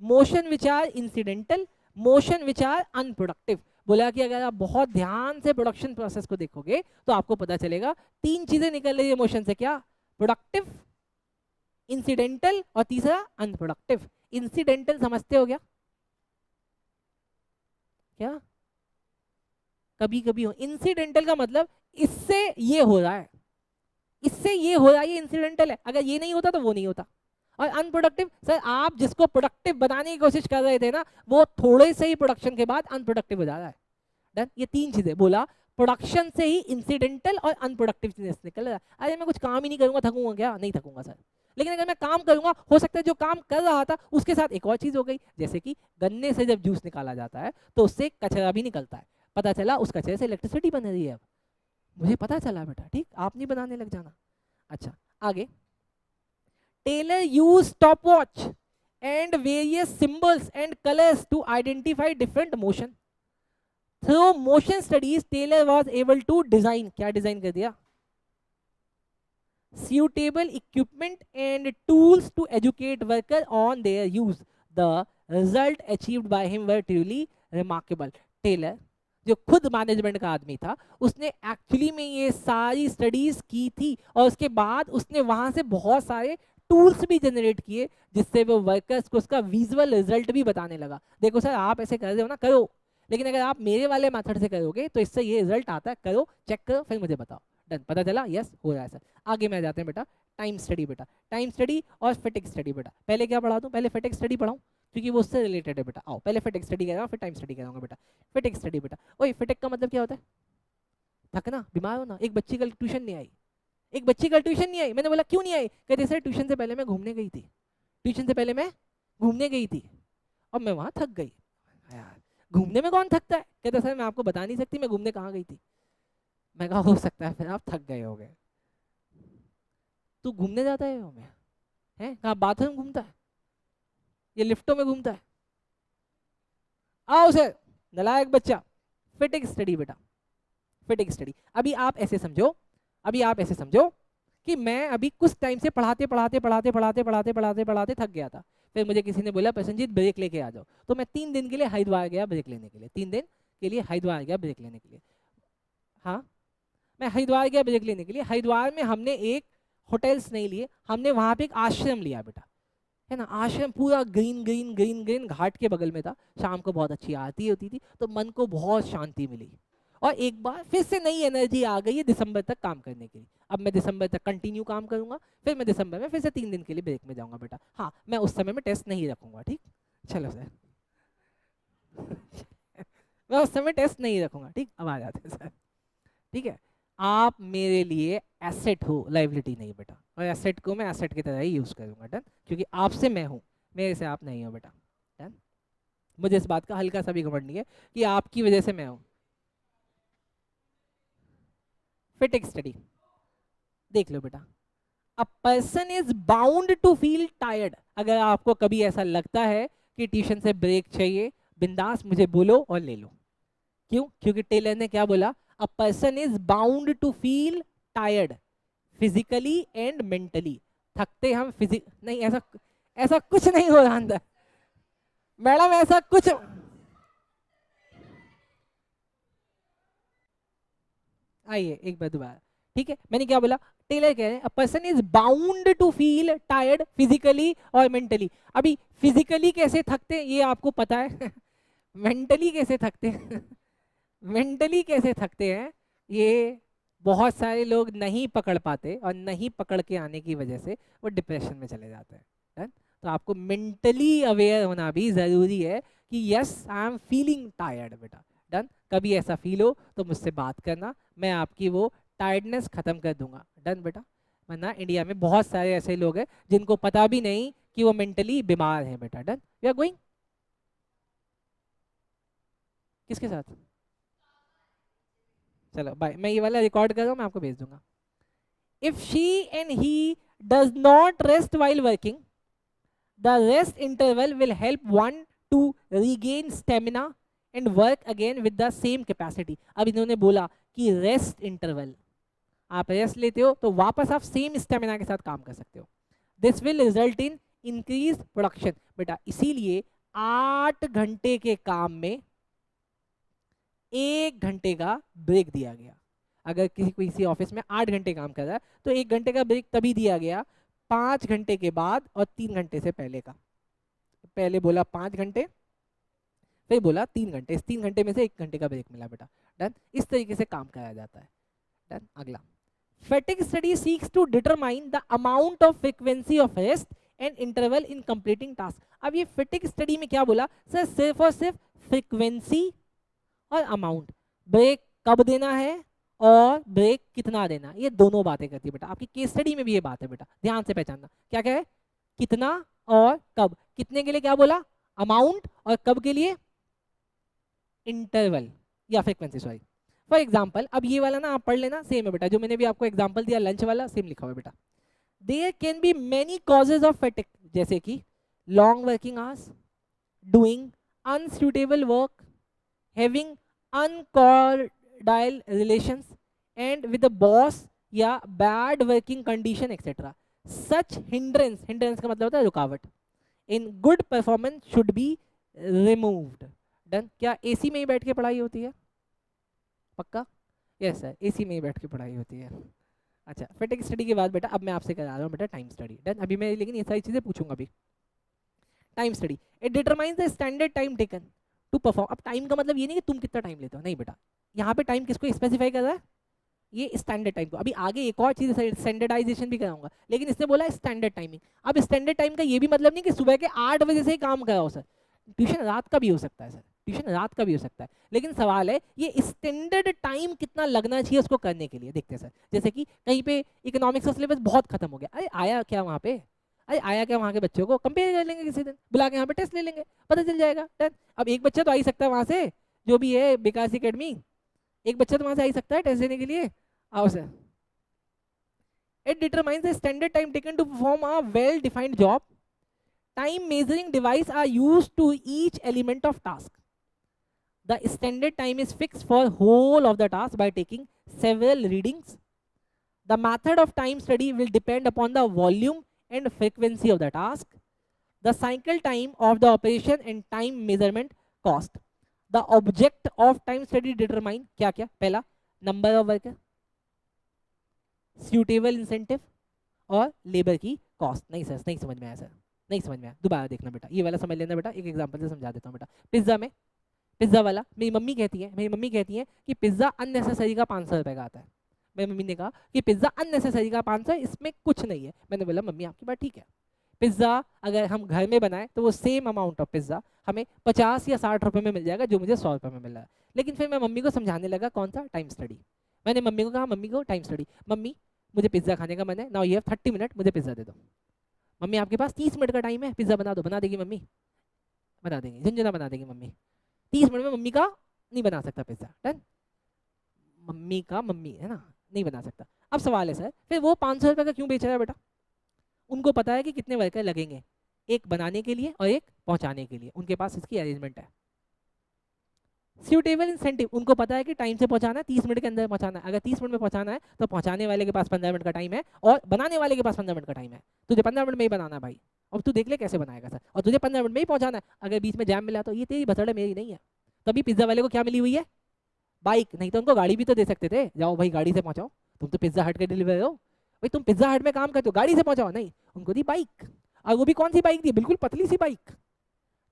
motion which are incidental, motion which are unproductive। बोला कि अगर आप बहुत ध्यान से प्रोडक्शन प्रोसेस को देखोगे तो आपको पता चलेगा 3 चीजें निकल रही है मोशन से, क्या? प्रोडक्टिव, इंसिडेंटल और तीसरा अनप्रोडक्टिव। इंसिडेंटल समझते हो क्या? क्या कभी कभी हो। इंसिडेंटल का मतलब इससे ये हो रहा है, इससे ये हो रहा है, ये इंसिडेंटल है, अगर ये नहीं होता तो वो नहीं होता। और अनप्रोडक्टिव, सर आप जिसको प्रोडक्टिव बनाने की कोशिश कर रहे थे ना, वो थोड़े से ही प्रोडक्शन के बाद अनप्रोडक्टिव हो जा रहा है। डन। ये 3 चीजें बोला, प्रोडक्शन से ही इंसिडेंटल और अनप्रोडक्टिव निकल रहा है। अरे मैं कुछ काम ही नहीं करूंगा, थकूंगा क्या? नहीं थकूंगा सर, लेकिन अगर मैं काम करूंगा, हो सकता है जो काम कर रहा था उसके साथ एक और चीज हो गई, जैसे कि गन्ने से जब जूस निकाला जाता है तो उससे कचरा भी निकलता है, पता चला उस कचरे से इलेक्ट्रिसिटी बन रही है। अब मुझे पता चला बेटा, ठीक, आप नहीं बनाने लग जाना। अच्छा आगे, Taylor use stopwatch and various symbols and colours to identify different motion. Through motion studies Taylor was able to design, क्या डिजाइन कर दिया? suitable equipment and tools to educate worker on their use. The result achieved by him were truly remarkable। Taylor जो खुद management का आदमी था, उसने actually में ये सारी स्टडीज की थी और उसके बाद उसने वहां से बहुत सारे टूल्स भी जनरेट किए जिससे वो वर्कर्स को उसका विजुअल रिजल्ट भी बताने लगा। देखो सर आप ऐसे कर रहे हो ना, करो, लेकिन अगर आप मेरे वाले मेथड से करोगे तो इससे ये रिजल्ट आता है, करो, चेक करो, फिर मुझे बताओ। डन, पता चला? यस हो रहा है सर। आगे मैं जाते हैं बेटा, टाइम स्टडी। बेटा टाइम स्टडी और फिटिक स्टडी। बेटा पहले क्या पढ़ा दूं? पहले फिटिक स्टडी पढ़ाऊं क्योंकि वो उससे रिलेटेड है। बेटा आओ पहले फिटिक स्टडी कराऊं फिर टाइम स्टडी कराऊंगा। बेटा फिटिक स्टडी। बेटा ओए फिटिक का मतलब क्या होता है? थकना, बीमार होना। एक बच्ची कल ट्यूशन नहीं आई, एक बच्ची कल ट्यूशन नहीं आई। मैंने बोला क्यों नहीं आई? कहते सर ट्यूशन से पहले मैं घूमने गई थी, ट्यूशन से पहले मैं घूमने गई थी और मैं वहां थक गई। यार घूमने में कौन थकता है? कहते सर मैं आपको बता नहीं सकती मैं घूमने कहाँ गई थी। मैं कहा हो सकता है फिर आप थक गए हो गए। तू घूमने जाता है हैं? कहाँ बाथरूम घूमता है, ये लिफ्टों में घूमता है? आओ सर, नलायक बच्चा। फिटिक स्टडी। बेटा फिटिक स्टडी, अभी आप ऐसे समझो, अभी आप ऐसे समझो कि मैं अभी कुछ टाइम से पढ़ाते पढ़ाते पढ़ाते पढ़ाते पढ़ाते पढ़ाते पढ़ाते थक गया था। फिर मुझे किसी ने बोला प्रसन्नजीत ब्रेक लेके आ जाओ, तो मैं 3 दिन के लिए हरिद्वार गया ब्रेक लेने के लिए। 3 दिन के लिए हरिद्वार गया ब्रेक लेने के लिए। हाँ मैं हरिद्वार गया ब्रेक लेने के लिए। हरिद्वार में हमने एक होटल्स नहीं लिए, हमने वहां पे एक आश्रम लिया बेटा, है ना। आश्रम पूरा ग्रीन ग्रीन ग्रीन ग्रीन घाट के बगल में था। शाम को बहुत अच्छी आरती होती थी तो मन को बहुत शांति मिली और एक बार फिर से नई एनर्जी आ गई है दिसंबर तक काम करने के लिए। अब मैं दिसंबर तक कंटिन्यू काम करूंगा, फिर मैं दिसंबर में फिर से 3 दिन के लिए ब्रेक में जाऊंगा बेटा। हाँ मैं उस समय में टेस्ट नहीं रखूंगा, ठीक। चलो सर मैं उस समय टेस्ट नहीं रखूंगा, ठीक। अब आ जाते हैं सर, ठीक है। आप मेरे लिए एसेट हो, लाइबिलिटी नहीं बेटा, और एसेट को मैं एसेट की तरह ही यूज करूंगा। डन, क्योंकि आपसे मैं हूं, मेरे से आप नहीं हो बेटा। डन, मुझे इस बात का हल्का सा भी घमंड नहीं है कि आपकी वजह से मैं हूं। फिटिक स्टडी देख लो बेटा। A person is bound to feel tired. अगर आपको कभी ऐसा लगता है कि ट्यूशन से ब्रेक चाहिए, बिंदास मुझे बोलो और ले लो। क्यों? क्योंकि टेलर ने क्या बोला? A person is bound to feel tired physically and mentally. थकते हम फिजिक नहीं, ऐसा ऐसा कुछ नहीं हो रहा अंदर मैडम, ऐसा कुछ। आइए एक बार दोबारा, ठीक है। मैंने क्या बोला? टेलर कह रहे हैं a person is bound to feel tired physically और मेंटली। अभी फिजिकली कैसे थकते हैं ये आपको पता है मेंटली कैसे थकते हैं मेंटली कैसे थकते हैं ये बहुत सारे लोग नहीं पकड़ पाते और नहीं पकड़ के आने की वजह से वो डिप्रेशन में चले जाते हैं। तो आपको मेंटली अवेयर होना भी ज़रूरी है कि yes I am feeling tired बेटा। डन, कभी ऐसा फील हो तो मुझसे बात करना, मैं आपकी वो टायर्डनेस ख़त्म कर दूंगा। डन बेटा। वरना इंडिया में बहुत सारे ऐसे लोग हैं जिनको पता भी नहीं कि वो मेंटली बीमार हैं बेटा। Done, we are going. किसके साथ? चलो बाय, मैं ये वाला रिकॉर्ड कर रहा हूँ, मैं आपको भेज दूंगा। If she and he does not rest while working, the rest interval will help one to regain stamina and work again with the same capacity। अब इन्होंने बोला कि रेस्ट इंटरवल, आप रेस्ट लेते हो तो वापस आप सेम स्टेमिना के साथ काम कर सकते हो। This will result in increase production. बेटा इसीलिए 8 घंटे के काम में 1 घंटे का ब्रेक दिया गया। अगर किसी ऑफिस में 8 घंटे काम कर रहा है तो 1 घंटे का ब्रेक तभी दिया गया 5 घंटे के बाद और 3 घंटे से पहले का। पहले बोला 5 घंटे, फिर बोला 3 घंटे, इस 3 घंटे में से 1 घंटे का ब्रेक मिला बेटा। डन, इस तरीके से काम कराया जाता है। डन, अगला fatigue study seeks to determine the amount of frequency of rest and interval in completing task। अब ये fatigue study में क्या बोला सर, सिर्फ और सिर्फ frequency और अमाउंट, ब्रेक कब देना है और ब्रेक कितना देना, ये दोनों बातें करती है बेटा। आपकी केस स्टडी में भी ये बात है बेटा, ध्यान से पहचानना। क्या क्या है? कितना और कब। कितने के लिए क्या बोला? अमाउंट, और कब के लिए? इंटरवल या फ्रीक्वेंसी, सॉरी। फॉर एग्जाम्पल, अब ये वाला ना आप पढ़ लेना, सेम है बेटा, जो मैंने भी आपको एग्जाम्पल दिया लंच वाला, सेम लिखा हुआ है बेटा। There can be many causes of fatigue, जैसे कि long working hours, doing unsuitable work, having uncordial relations and with the boss या bad working condition etcetera. Such hindrance, hindrance का मतलब होता है रुकावट, in good performance should be removed. Done, क्या AC में ही बैठ के पढ़ाई होती है? पक्का? यस सर, एसी में ही बैठ के पढ़ाई होती है। अच्छा, फैटिग स्टडी के बाद बेटा अब मैं आपसे करा रहा हूँ बेटा टाइम स्टडी। डन, अभी मैं लेकिन ये सारी चीज़ें पूछूंगा अभी। Time study, it determines the standard time taken to perform. अब टाइम का मतलब ये नहीं कि तुम कितना टाइम लेते हो, नहीं बेटा, यहाँ पे टाइम किसको स्पेसिफाई कर रहा है? ये स्टैंडर्ड टाइम को। अभी आगे एक और चीज़ स्टैंडर्डाइजेशन भी कराऊंगा, लेकिन इसने बोला स्टैंडर्ड टाइमिंग। अब स्टैंडर्ड टाइम का ये भी मतलब नहीं कि सुबह के 8 बजे से ही काम कराओ सर, ट्यूशन रात का भी हो सकता है सर, ट्यूशन रात का भी हो सकता है। लेकिन सवाल है ये स्टैंडर्ड टाइम कितना लगना चाहिए उसको करने के लिए। देखते हैं सर, जैसे कि कहीं पे इकोनॉमिक्स का सिलेबस बहुत खत्म हो गया, अरे आया क्या वहाँ पे, अरे आया क्या वहाँ के बच्चों को कंपेयर कर लेंगे, किसी दिन बुला के यहाँ पे टेस्ट ले लेंगे, पता चल जाएगा। अब एक बच्चा तो आ ही सकता है वहाँ से, जो भी है विकास एकेडमी, एक बच्चा तो वहाँ से आ ही सकता है टेस्ट देने के लिए। आओ sir, it determines the standard time taken to perform a well defined job। time measuring device are used to each element of task। the standard time is fixed for whole of the task by taking several readings। the method of time study will depend upon the volume and frequency of the task। the cycle time of the operation and time measurement cost। the object of time study determine क्या क्या? पहला number of worker, suitable incentive और labour की cost. नहीं sir, नहीं समझ में आया सर, नहीं समझ में आया, दोबारा देखना बेटा, ये वाला समझ लेना बेटा। एक एग्जांपल से समझा देता हूँ बेटा। पिज्जा में, पिज्जा वाला, मेरी मम्मी कहती है कि पिज्जा अननेसेसरी का 500 रुपये का आता है। मेरी मम्मी ने कहा कि पिज्जा अननेसेसरी का 500, इसमें कुछ नहीं है। मैंने बोला मम्मी आपकी बात ठीक है, पिज्जा अगर हम घर में बनाए तो वो सेम अमाउंट ऑफ पिज्जा हमें 50 या 60 रुपये में मिल जाएगा, जो मुझे 100 रुपये में मिल रहा है। लेकिन फिर मैं मम्मी को समझाने लगा कौन सा? Time study. मैंने मम्मी को कहा, मम्मी को टाइम स्टडी, मम्मी मुझे पिज्जा खाने का मन है, नाउ यू हैव 30 मिनट, मुझे पिज्जा दे दो। मम्मी आपके पास 30 मिनट का टाइम है, पिज्जा बना दो। बना देगी मम्मी? बना देगी, झंझना बना देगी मम्मी। 30 मिनट में मम्मी का नहीं बना सकता पिज्जा। डन, मम्मी का मम्मी है ना, नहीं बना सकता। अब सवाल है सर, फिर वो 500 रुपये का क्यों बेच रहा है बेटा? उनको पता है कि कितने वर्कर लगेंगे, एक बनाने के लिए और एक पहुंचाने के लिए, उनके पास इसकी अरेंजमेंट है। सूटेबल इंसेंटिव, उनको पता है कि टाइम से पहुंचाना है, 30 मिनट के अंदर पहुंचाना है। अगर 30 मिनट में पहुंचाना है तो पहुंचाने वाले के पास 15 मिनट का टाइम है और बनाने वाले के पास 15 मिनट का टाइम है। तुझे 15 मिनट में ही बनाना है भाई, अब तू देख ले कैसे बनाएगा सर, और तुझे 15 मिनट में ही पहुंचाना है। अगर बीच में जैम मिला तो ये तेरी बसड़ है, मेरी नहीं है। तभी पिज्जा वाले को क्या मिली हुई है? बाइक। नहीं तो उनको गाड़ी भी तो दे सकते थे, जाओ भाई गाड़ी से पहुंचाओ, तुम तो पिज्जा हट के डिलीवर हो भाई, तुम पिज्जा हट में काम करते हो, गाड़ी से पहुंचाओ। नहीं, उनको दी बाइक, और वो भी कौन सी बाइक दी? बिल्कुल पतली सी बाइक,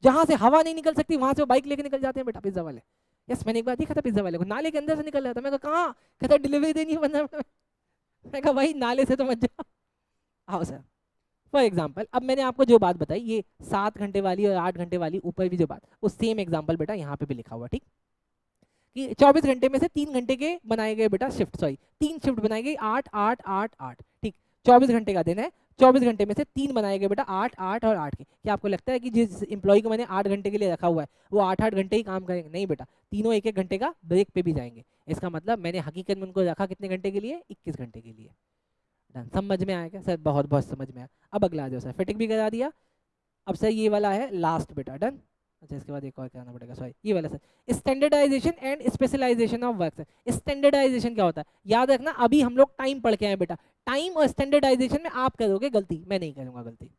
जहां से हवा नहीं निकल सकती वहां से वो बाइक लेके निकल जाते हैं बेटा पिज्जा वाले। यस, मैंने एक बार देखा था पिज्जा वाले को, नाले के अंदर से निकल रहा था। मैं कहा कहाँ? कहता डिलीवरी देनी है 15 मिनट में। मैं कहा भाई नाले से तो मत जाओ। आओ सर, फॉर एग्जाम्पल अब मैंने आपको जो बात बताई, ये 7 घंटे वाली और 8 घंटे वाली ऊपर भी जो बात, वो सेम एग्जाम्पल बेटा यहाँ पे भी लिखा हुआ, ठीक, कि 24 घंटे में से 3 घंटे के बनाए गए बेटा शिफ्ट, सॉरी 3 शिफ्ट बनाई गई, 8 8 8 8, ठीक, 24 घंटे का दिन है, 24 घंटे में से 3 बनाए गए बेटा 8 8 और 8 के। क्या आपको लगता है कि जिस एम्प्लॉय को मैंने 8 घंटे के लिए रखा हुआ है वो 8 8 घंटे ही काम करेंगे? नहीं बेटा, तीनों 1 1 घंटे का ब्रेक पे भी जाएंगे। इसका मतलब मैंने हकीकत में उनको रखा कितने घंटे के लिए? 21 घंटे के लिए। डन, समझ में आया क्या सर? बहुत बहुत समझ में आया। अब अगला आ जाओ सर, फिटिंग भी करा दिया। अब सर ये वाला है लास्ट बेटा, डन। अच्छा इसके बाद एक और कराना पड़ेगा, सॉरी ये वाला sir, standardisation and specialisation of work. Sir standardisation क्या होता है? याद रखना अभी हम लोग टाइम पढ़ के आए बेटा, टाइम और स्टैंडर्डाइजेशन में आप करोगे गलती, मैं नहीं करूंगा गलती।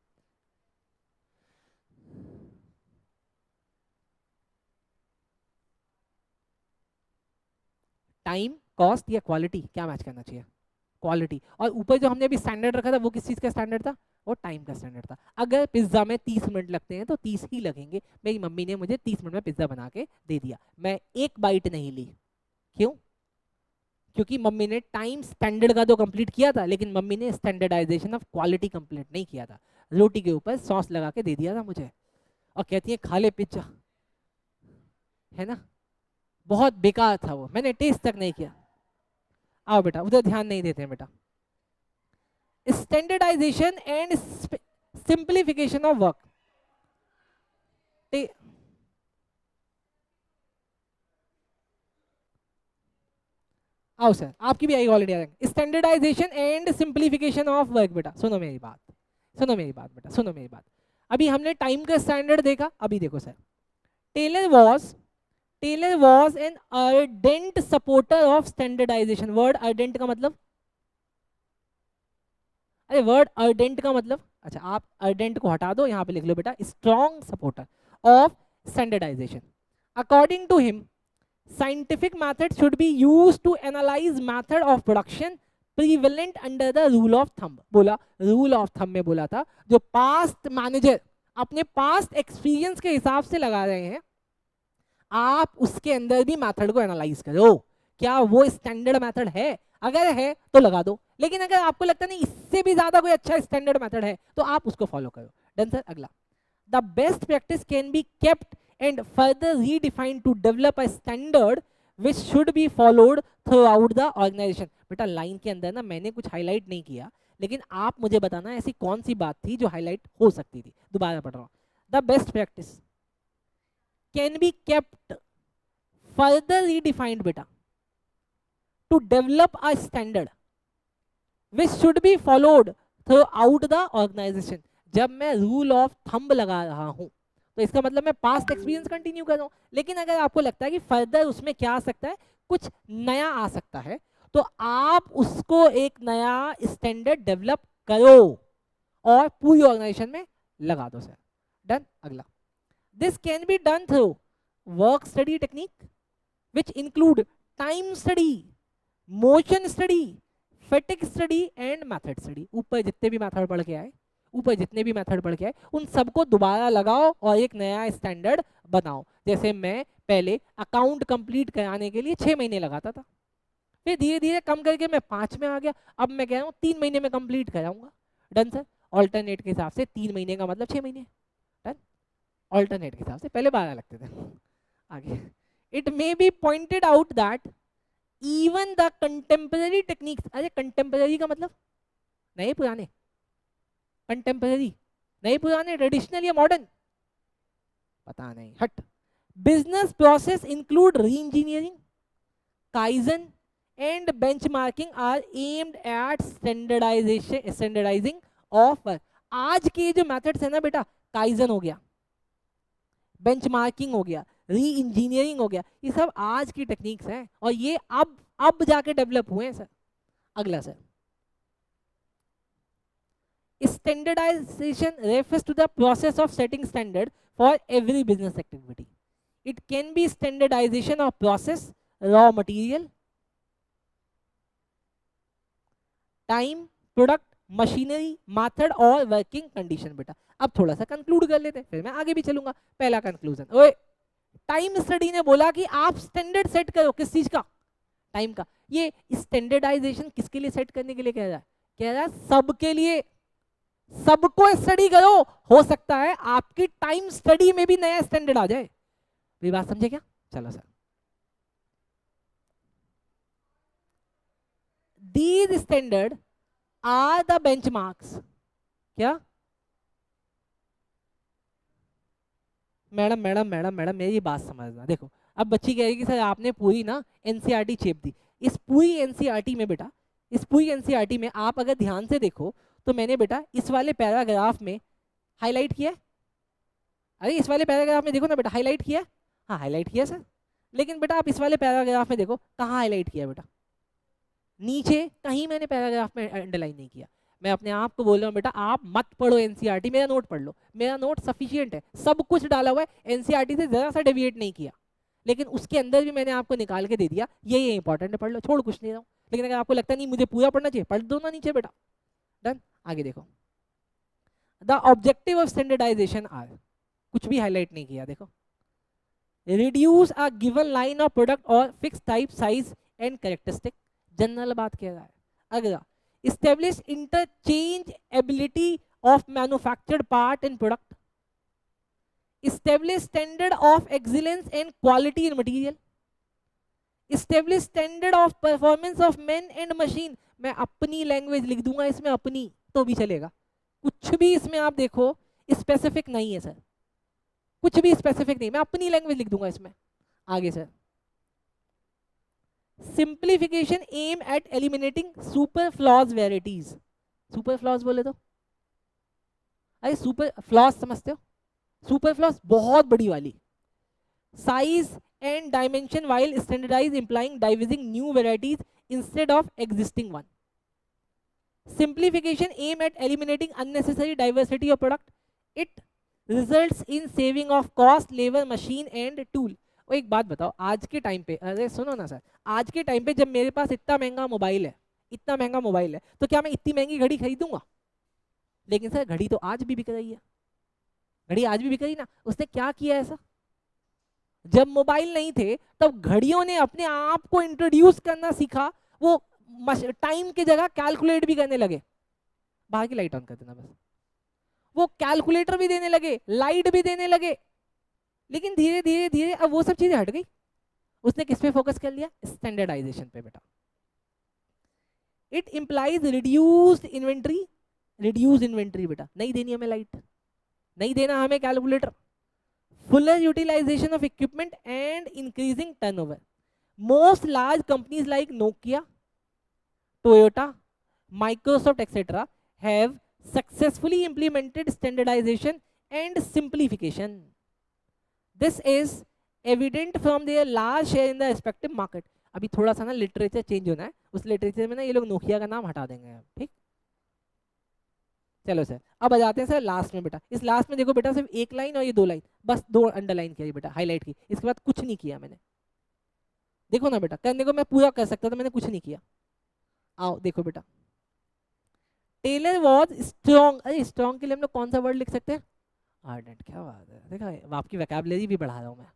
टाइम, कॉस्ट या क्वालिटी, क्या मैच करना चाहिए? क्वालिटी। और ऊपर जो हमने अभी स्टैंडर्ड रखा था वो किस चीज़ का स्टैंडर्ड था? वो टाइम का स्टैंडर्ड था। अगर पिज्ज़ा में 30 मिनट लगते हैं तो 30 ही लगेंगे। मेरी मम्मी ने मुझे 30 मिनट में पिज्ज़ा बना के दे दिया, मैं एक बाइट नहीं ली। क्यों? क्योंकि मम्मी ने टाइम स्टैंडर्ड का तो कंप्लीट किया था, लेकिन मम्मी ने स्टैंडर्डाइजेशन ऑफ क्वालिटी कंप्लीट नहीं किया था। रोटी के ऊपर सॉस लगा के दे दिया था मुझे और कहती है खा ले पिज्ज़ा, है ना? बहुत बेकार था वो, मैंने टेस्ट तक नहीं किया। आओ बेटा, उधर ध्यान नहीं देते हैं बेटा। Standardisation and simplification of work. आओ सर, आपकी भी आई ऑलरेडी आ जाएंगे। Standardisation and simplification of work. बेटा सुनो मेरी बात, सुनो मेरी बात बेटा, सुनो मेरी बात। अभी हमने टाइम का स्टैंडर्ड देखा, अभी देखो sir, Taylor was an ardent supporter of standardisation. Word ardent का मतलब, अरे वर्ड अर्डेंट का मतलब, अच्छा आप अर्डेंट को हटा दो, यहाँ पे लिख लो बेटा strong supporter of standardisation. According to him scientific method should be used to analyze method of production prevalent under the rule of thumb। बोला rule of thumb में बोला था, जो past manager अपने past experience के हिसाब से लगा रहे हैं, आप उसके अंदर भी मेथड को एनालाइज करो, क्या वो स्टैंडर्ड मेथड है? अगर है तो लगा दो, लेकिन अगर आपको लगता नहीं इससे भी ज्यादा कोई अच्छा स्टैंडर्ड मेथड है तो आप उसको फॉलो करो। डन सर, अगला, the best practice can be kept and further redefined to develop a standard which should be followed throughout the organization। बेटा लाइन के अंदर ना मैंने कुछ हाईलाइट नहीं किया, लेकिन आप मुझे बताना ऐसी कौन सी बात थी जो हाईलाइट हो सकती थी। दोबारा पढ़ रहा हूँ, the best practice can be kept further redefined बेटा to develop a standard which should be followed throughout the organisation. जब मैं रूल ऑफ थंब लगा रहा हूं तो इसका मतलब मैं पास्ट एक्सपीरियंस कंटिन्यू कर रहा हूं, लेकिन अगर आपको लगता है कि फर्दर उसमें क्या आ सकता है, कुछ नया आ सकता है, तो आप उसको एक नया स्टैंडर्ड डेवलप करो और पूरी ऑर्गेनाइजेशन में लगा दो सर। डन, अगला, this can be done through work study technique which include time study, motion study, fatigue study and method study. ऊपर जितने भी मेथड पढ़ के आए, उन सबको दोबारा लगाओ और एक नया स्टैंडर्ड बनाओ। जैसे मैं पहले अकाउंट कंप्लीट कराने के लिए 6 महीने लगाता था, फिर धीरे धीरे कम करके मैं 5 में आ गया, अब मैं कह रहा हूँ 3 महीने में कंप्लीट कराऊंगा। डन सर, ऑल्टरनेट के हिसाब से 3 महीने का मतलब 6 महीने। डन, ऑल्टरनेट के हिसाब से पहले 12 लगते थे। आगे, it may be pointed out that even the contemporary techniques. अरे कंटेम्पररी का मतलब नए पुराने, कंटेम्पररी नए पुराने, ट्रेडिशनल या मॉडर्न, पता नहीं, हट। Business process include reengineering, kaizen and benchmarking are aimed at standardising of work. आज के जो मेथड्स है ना बेटा, काइजन हो गया, बेंचमार्किंग हो गया, री इंजीनियरिंग हो गया, ये सब आज की टेक्निक्स हैं और ये अब जाके डेवलप हुए हैं सर। अगला sir, standardization refers to the process of setting standard for every business activity. It can be standardization of process, raw material, time, product, machinery, method और वर्किंग कंडीशन। बेटा अब थोड़ा सा कंक्लूड कर लेते हैं, फिर मैं आगे भी चलूंगा। पहला कंक्लूजन, ओए टाइम स्टडी ने बोला कि आप स्टैंडर्ड सेट करो, किस चीज का? टाइम का। ये स्टैंडर्डाइजेशन किसके लिए सेट करने के लिए कह रहा है? कह रहा है सबके लिए, सबको स्टडी करो, हो सकता है आपकी टाइम स्टडी में भी नया स्टैंडर्ड आ जाए। ये बात समझे क्या? चलो sir, these standard are the benchmarks. क्या मैडम मैडम मैडम मैडम मेरी बात समझना, देखो अब बच्ची कह रही कि सर आपने पूरी ना एनसीईआरटी छेप दी। इस पूरी एनसीईआरटी में बेटा, इस पूरी एनसीईआरटी में आप अगर ध्यान से देखो तो मैंने बेटा इस वाले पैराग्राफ में हाईलाइट किया है। अरे इस वाले पैराग्राफ में देखो ना बेटा, हाईलाइट किया है। हाँ हाईलाइट किया सर, लेकिन बेटा आप इस वाले पैराग्राफ में देखो कहाँ हाईलाइट किया बेटा, नीचे कहीं मैंने पैराग्राफ में अंडरलाइन नहीं किया। मैं अपने आप को बोल रहा हूँ बेटा आप मत पढ़ो एनसीईआरटी, मेरा नोट पढ़ लो, मेरा नोट सफिशिएंट है, सब कुछ डाला हुआ है, एनसीईआरटी से जरा सा डेविएट नहीं किया, लेकिन उसके अंदर भी मैंने आपको निकाल के दे दिया ये इंपॉर्टेंट है, पढ़ लो, छोड़ कुछ नहीं रहा हूँ। लेकिन अगर आपको लगता नहीं मुझे पूरा पढ़ना चाहिए, पढ़ दो ना नीचे बेटा। डन, आगे देखो। The objective of standardisation are, कुछ भी हाईलाइट नहीं किया, देखो reduce a given line of product और fix type size and characteristic, general बात कह रहा है। अगला, establish interchangeability of manufactured part and product, establish standard of excellence and quality in material, establish standard of performance of men and machine। मैं अपनी language लिख दूंगा इसमें, अपनी तो भी चलेगा, कुछ भी इसमें आप देखो स्पेसिफिक नहीं है सर, कुछ भी स्पेसिफिक नहीं, मैं अपनी लैंग्वेज लिख दूंगा इसमें। आगे sir, simplification aim at eliminating superfluous varieties. Superfluous बोले तो, अरे सुपर फ्लॉज समझते हो, सुपर फ्लॉज बहुत बड़ी वाली, size and dimension while standardise implying diverting new varieties instead of existing one. Simplification aim at eliminating unnecessary diversity of product, it results in saving of cost, labour, machine and tool. और एक बात बताओ, आज के time पे, अरे सुनो ना सर, आज के टाइम पे जब मेरे पास इतना महंगा मोबाइल है, इतना महंगा मोबाइल है, तो क्या मैं इतनी महंगी घड़ी खरीदूंगा? लेकिन सर घड़ी तो आज भी बिक रही है, घड़ी आज भी बिक रही ना। उसने क्या किया ऐसा, जब मोबाइल नहीं थे तब घड़ियों ने अपने आप को इंट्रोड्यूस करना सीखा, वो टाइम की जगह कैलकुलेट भी करने लगे। बाहर की लाइट ऑन कर देना बस, वो कैलकुलेटर भी देने लगे, लाइट भी देने लगे, लेकिन धीरे धीरे धीरे अब वो सब चीजें हट गई। उसने किस पे फोकस कर लिया? स्टैंडर्डाइजेशन पे बेटा। It implies reduced inventory, reduce inventory बेटा, नहीं देनी हमें लाइट, नहीं देना हमें calculator, fuller utilisation of equipment and increasing turnover. Most large companies like Nokia, Toyota, Microsoft etcetera have successfully implemented standardization and simplification. This is evident from their large share in the respective market. अभी थोड़ा सा ना literature change होना है, उस literature में ना ये लोग नोकिया का नाम हटा देंगे, ठीक। चलो सर, अब आ जाते हैं सर लास्ट में बेटा। इस लास्ट में देखो बेटा सिर्फ एक लाइन और ये दो लाइन, बस दो अंडरलाइन किया बेटा, हाईलाइट की, इसके बाद कुछ नहीं किया मैंने। देखो ना बेटा, करने को मैं पूरा कर सकता था, मैंने कुछ नहीं किया। आओ देखो बेटा, टेलर वॉज स्ट्रॉन्ग, अरे स्ट्रॉन्ग के लिए हम लोग कौन सा वर्ड लिख सकते हैं? आर्डेंट। क्या बात है, देखा आपकी वोकैबुलरी भी बढ़ा रहा हूं मैं।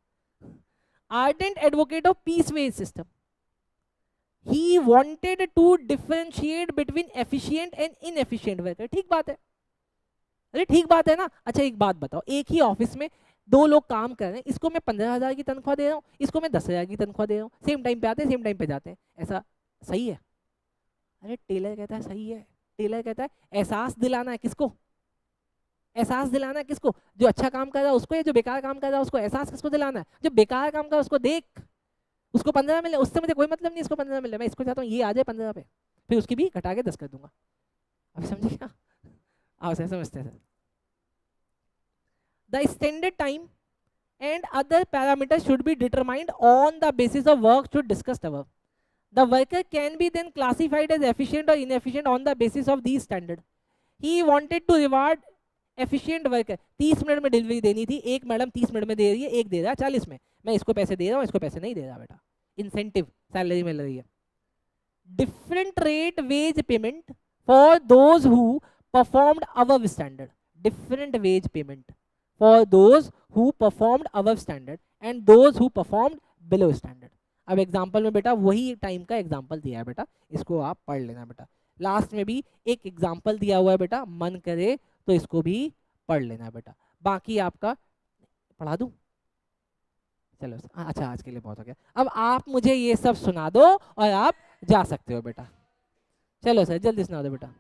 Ardent advocate of piece wage system, he wanted to differentiate between efficient and inefficient worker. ठीक बात है, अरे ठीक बात है ना। अच्छा एक बात बताओ, एक ही ऑफिस में दो लोग काम कर रहे हैं, इसको मैं 15,000 की तनख्वाह दे रहा हूँ, इसको मैं 10,000 की तनख्वाह दे रहा हूँ, सेम टाइम पे आते हैं, सेम टाइम पे जाते हैं, ऐसा सही है? अरे टेलर कहता है सही है, टेलर कहता है एहसास दिलाना है किसको? एहसास दिलाना है किसको? जो अच्छा काम कर रहा है उसको, या जो बेकार काम कर रहा है उसको? एहसास किसको दिलाना है? जो बेकार काम कर रहा है उसको देख, उसको 15 मिले, उससे मुझे कोई मतलब नहीं, इसको 15 मिले, मैं इसको चाहता हूँ ये आ जाए 15 पे, फिर उसकी भी घटा के 10 कर दूंगा। अब समझिए क्या? आओ सर समझते हैं sir. The standard time and other parameters should be determined on the basis of work should discussed above. The worker can be then classified as efficient or inefficient on the basis of these standard. He wanted to reward efficient worker. 30 minute में delivery देनी थी, एक madam 30 minute में दे रही है, एक दे रहा है 40 में, मैं इसको पैसे दे रहा हूँ, इसको पैसे नहीं दे रहा बेटा, इंसेंटिव सैलरी मिल रही है। Different rate wage payment for those who performed above standard, different wage payment for those who performed above standard and those who performed below standard. अब एग्जांपल में बेटा वही टाइम का एग्जांपल दिया है बेटा, इसको आप पढ़ लेना बेटा। लास्ट में भी एक एग्जाम्पल दिया हुआ है बेटा, मन करे तो इसको भी पढ़ लेना बेटा। बाकी आपका पढ़ा दूं? चलो अच्छा, आज के लिए बहुत हो गया। अब आप मुझे ये सब सुना दो और आप जा सकते हो बेटा। चलो सर जल्दी सुना दो बेटा।